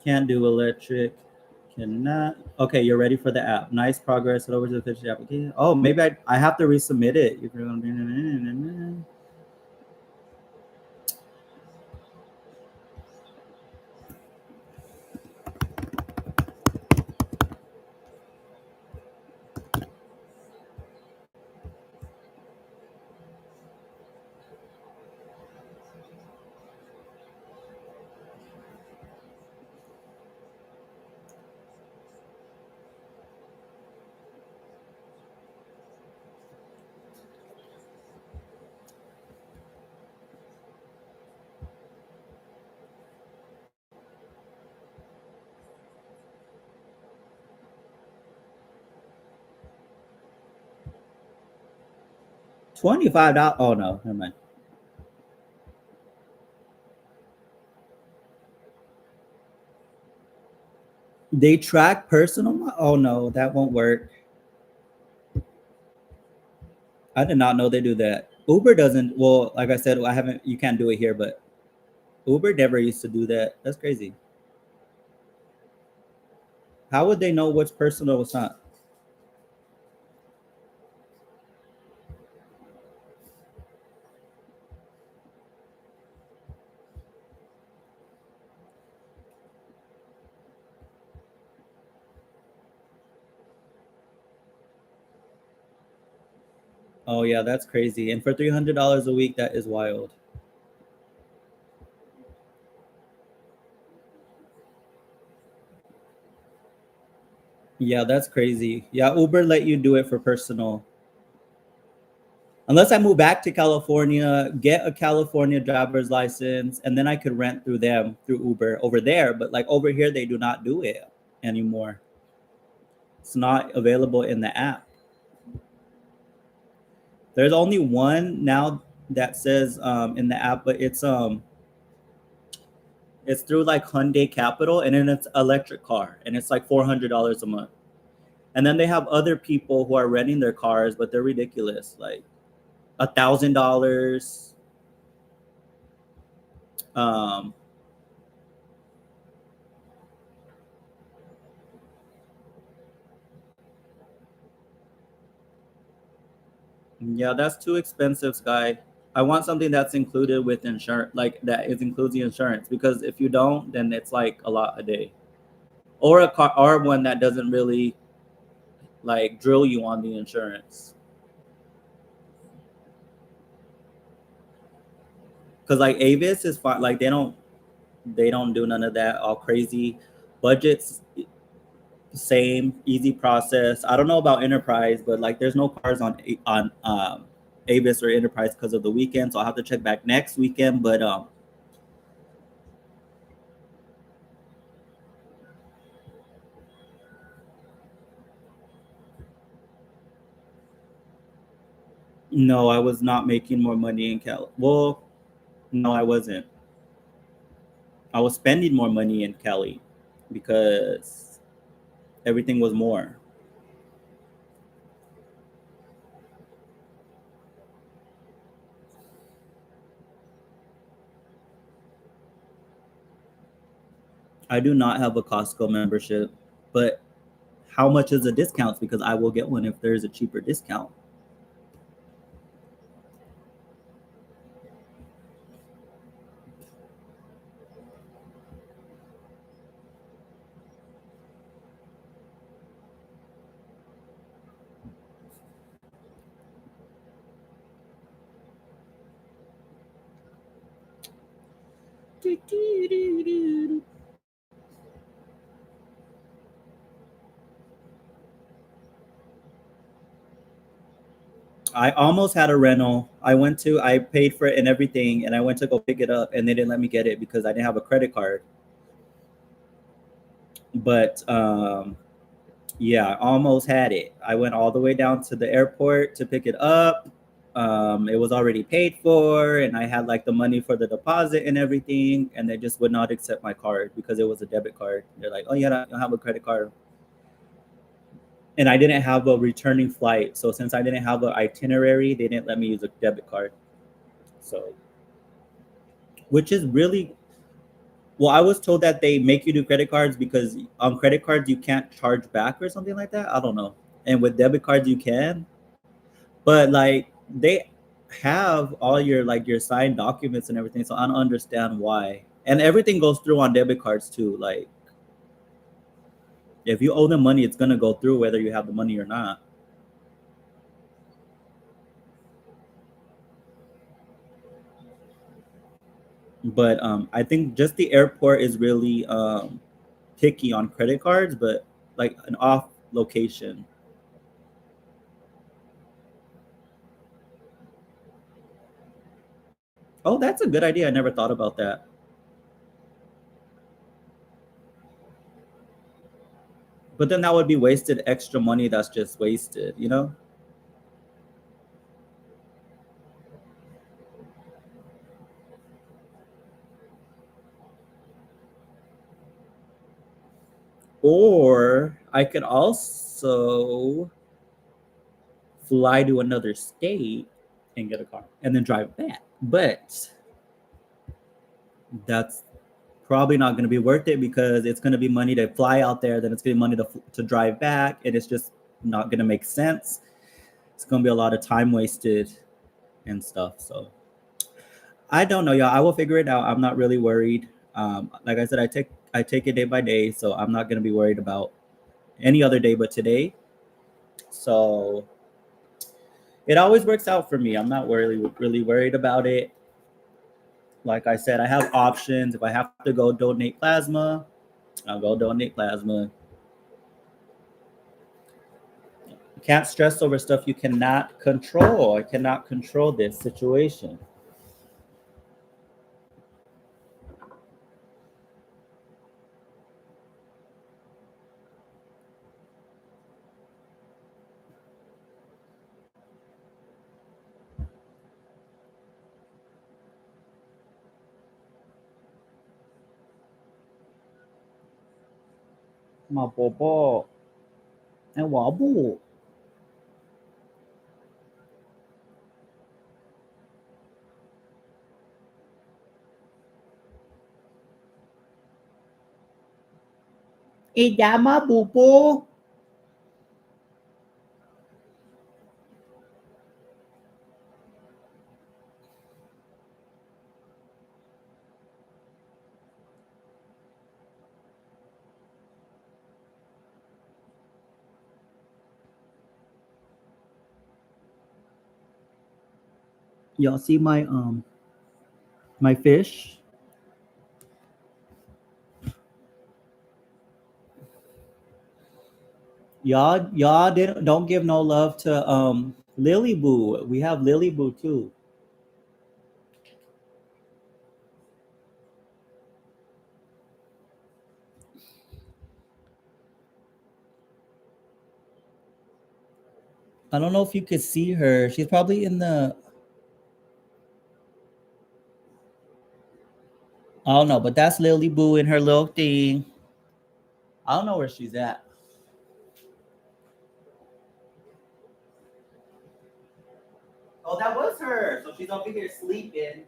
Can't do electric. Cannot. Okay, you're ready for the app. Nice progress. Head over to the official application. Oh, maybe I have to resubmit it. If you're gonna... $25. Oh no, never mind. They track personal. Oh no, that won't work. I did not know they do that. Uber doesn't. Well, like I said, I haven't. You can't do it here, but Uber never used to do that. That's crazy. How would they know what's personal, what's not? Oh yeah, that's crazy. And for $300 a week, that is wild. Yeah, that's crazy. Yeah, Uber let you do it for personal. Unless I move back to California, get a California driver's license, and then I could rent through them through Uber over there. But like over here, they do not do it anymore. It's not available in the app. There's only one now that says in the app, but it's through like Hyundai Capital, and then it's electric car, and it's like $400 a month. And then they have other people who are renting their cars, but they're ridiculous, like $1,000. Um, yeah, that's too expensive, Sky. I want something that's included with insurance, like that is includes the insurance, because if you don't, then it's like a lot a day, or a car, or one that doesn't really like drill you on the insurance. Because like Avis is fine, like they don't do none of that all crazy budgets. Same easy process. I don't know about Enterprise, but like there's no cars on Avis or Enterprise because of the weekend, so I'll have to check back next weekend. But no, I was not making more money in Cali. Well, no, I wasn't. I was spending more money in Cali because everything was more. I do not have a Costco membership, but how much is the discounts? Because I will get one if there's a cheaper discount. I almost had a rental. I paid for it and everything, and I went to go pick it up, and they didn't let me get it because I didn't have a credit card. But yeah, I almost had it. I went all the way down to the airport to pick it up. It was already paid for, and I had like the money for the deposit and everything, and they just would not accept my card because it was a debit card. They're like, "Oh, you don't have a credit card," and I didn't have a returning flight. So since I didn't have an itinerary, they didn't let me use a debit card. So, which is really well, I was told that they make you do credit cards because on credit cards you can't charge back or something like that. I don't know. And with debit cards you can, but like they have all your like your signed documents and everything, so I don't understand why. And everything goes through on debit cards too. Like if you owe them money, it's gonna go through whether you have the money or not. But I think just the airport is really picky on credit cards, but like an off location. Oh, that's a good idea. I never thought about that. But then that would be wasted extra money that's just wasted, you know? Or I could also fly to another state and get a car and then drive back. But that's probably not going to be worth it because it's going to be money to fly out there, then it's going to be money to drive back, and it's just not going to make sense. It's going to be a lot of time wasted and stuff. So I don't know, y'all. I will figure it out. I'm not really worried. Like I said, I take it day by day, so I'm not gonna be worried about any other day but today. So it always works out for me. I'm not really worried about it. Like I said, I have options. If I have to go donate plasma, I'll go donate plasma. You can't stress over stuff you cannot control. I cannot control this situation. My bobo. and wobble. Is that my boo? Y'all see my fish? Y'all didn't don't give no love to Lily Boo. We have Lily Boo too. I don't know if you could see her. She's probably in the I don't know, but that's Lily Boo in her little thing. I don't know where she's at. Oh, that was her. So she's over here sleeping.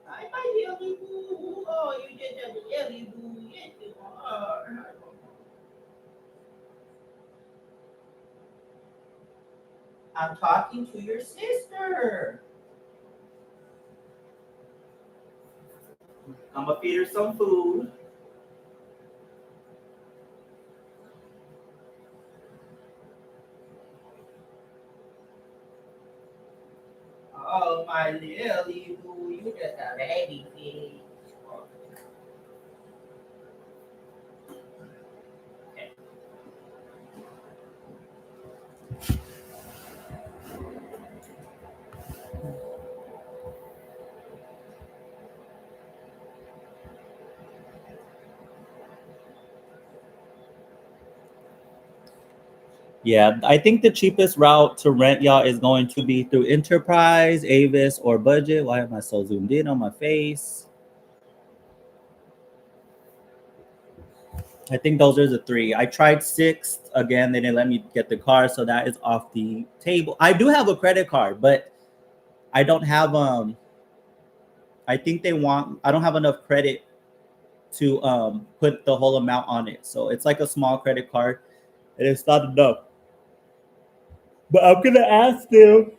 Hi, my Lily Boo. Oh, you just have a Lily Boo. Yes, you are. I'm talking to your sister. I'm gonna feed her some food. Oh, my Lily Boo, you just a baby fish. Yeah, I think the cheapest route to rent y'all is going to be through Enterprise, Avis, or Budget. Why am I so zoomed in on my face? I think those are the three. I tried Sixth again. They didn't let me get the car, so that is off the table. I do have a credit card, but I don't have I think they want. I don't have enough credit to put the whole amount on it. So it's like a small credit card, and it's not enough. But I'm gonna ask them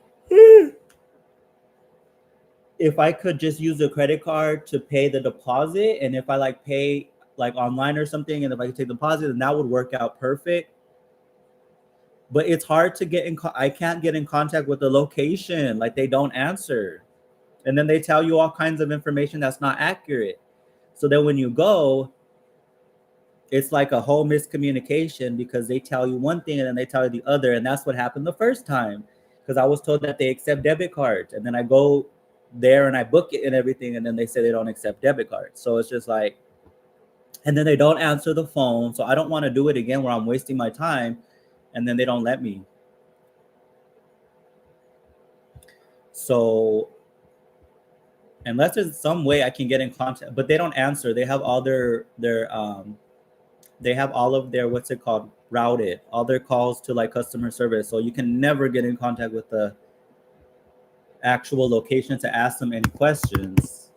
if I could just use a credit card to pay the deposit, and if I like pay like online or something, and if I could take the deposit, then that would work out perfect. But it's hard to get in. I can't get in contact with the location. Like they don't answer, and then they tell you all kinds of information that's not accurate. So then when you go, it's like a whole miscommunication because they tell you one thing and then they tell you the other, and that's what happened the first time. Because I was told that they accept debit cards, and then I go there and I book it and everything, and then they say they don't accept debit cards. So it's just like, and then they don't answer the phone. So I don't want to do it again where I'm wasting my time, and then they don't let me. So unless there's some way I can get in contact, but they don't answer. They have all their they have all of their what's it called routed, all their calls to like customer service. So you can never get in contact with the actual location to ask them any questions.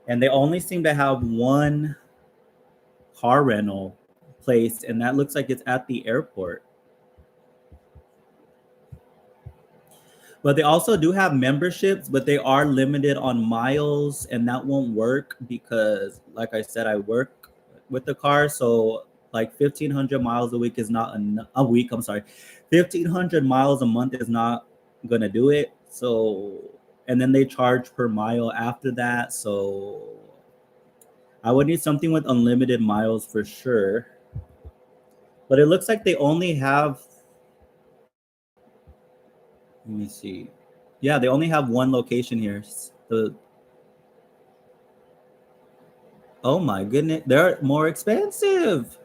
And they only seem to have one car rental place, and that looks like it's at the airport. But they also do have memberships, but they are limited on miles, and that won't work because, like I said, I work with the car. So, like 1,500 miles a week is not a week. I'm sorry, 1,500 miles a month is not gonna do it. So, and then they charge per mile after that. So, I would need something with unlimited miles for sure. But it looks like they only have. Let me see. Yeah, they only have one location here. The Oh my goodness, they're more expensive.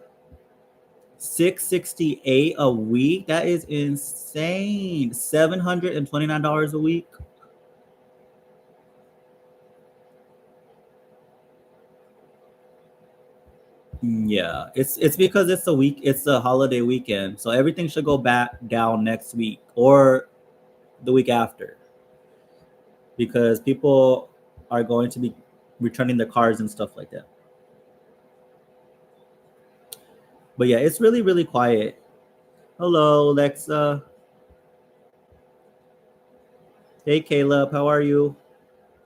$668 a week. That is insane. $729 a week. Yeah, it's because it's a week. It's a holiday weekend, so everything should go back down next week or the week after, because people are going to be returning their cars and stuff like that. But yeah, it's really really quiet. Hello, Alexa. Hey, Caleb. How are you?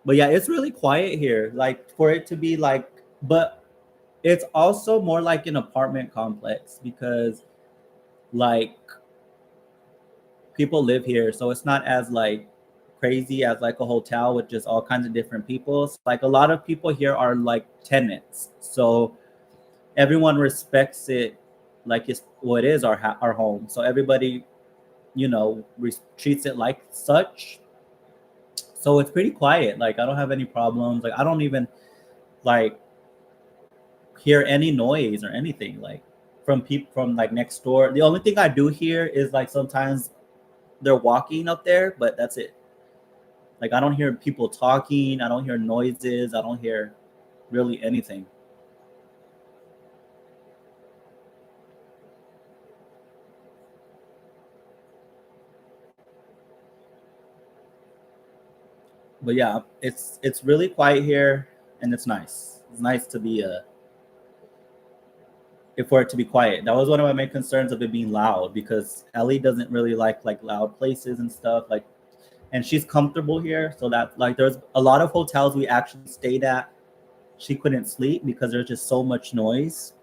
But yeah, it's really quiet here. Like for it to be like, but it's also more like an apartment complex because like people live here, so it's not as like crazy as like a hotel with just all kinds of different people. So, like a lot of people here are like tenants, so everyone respects it like it's what it is our home. So everybody, treats it like such. So it's pretty quiet. Like I don't have any problems. Like I don't even like hear any noise or anything like from people from like next door. The only thing I do hear is like sometimes they're walking up there, but that's it. Like I don't hear people talking, I don't hear noises, I don't hear really anything. But yeah, it's really quiet here and it's nice. It's nice to be for it to be quiet. That was one of my main concerns of it being loud because Ellie doesn't really like loud places and stuff like, and she's comfortable here, so that like there's a lot of hotels we actually stayed at she couldn't sleep because there's just so much noise.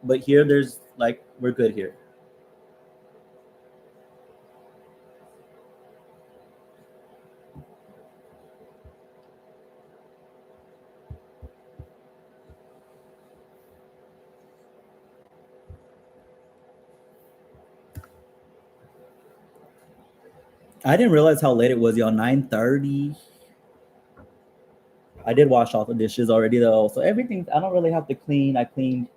But here there's like we're good here. I didn't realize how late it was, y'all. 9:30. I did wash off the dishes already though, so everything I don't really have to clean. I cleaned.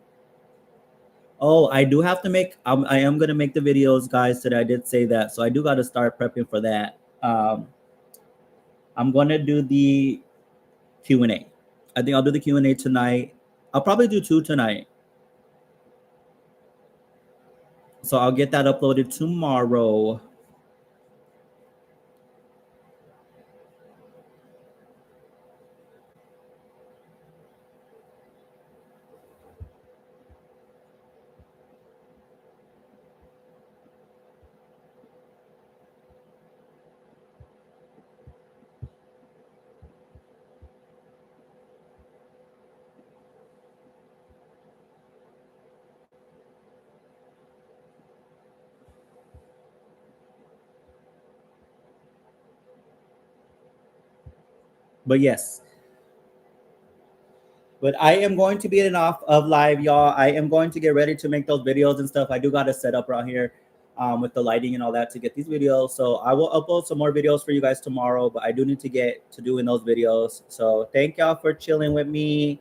Oh, I do have to make. I am gonna make the videos, guys. Today I did say that, so I do got to start prepping for that. I'm gonna do the Q&A. I think I'll do the Q&A tonight. I'll probably do two tonight, so I'll get that uploaded tomorrow. But yes, but I am going to be in off of live, y'all. I am going to get ready to make those videos and stuff. I do got to set up around here with the lighting and all that to get these videos. So I will upload some more videos for you guys tomorrow, but I do need to get to doing those videos. So thank y'all for chilling with me.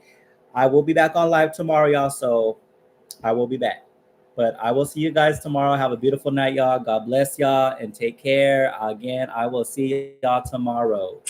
I will be back on live tomorrow, y'all. So I will be back. But I will see you guys tomorrow. Have a beautiful night, y'all. God bless y'all and take care. Again, I will see y'all tomorrow.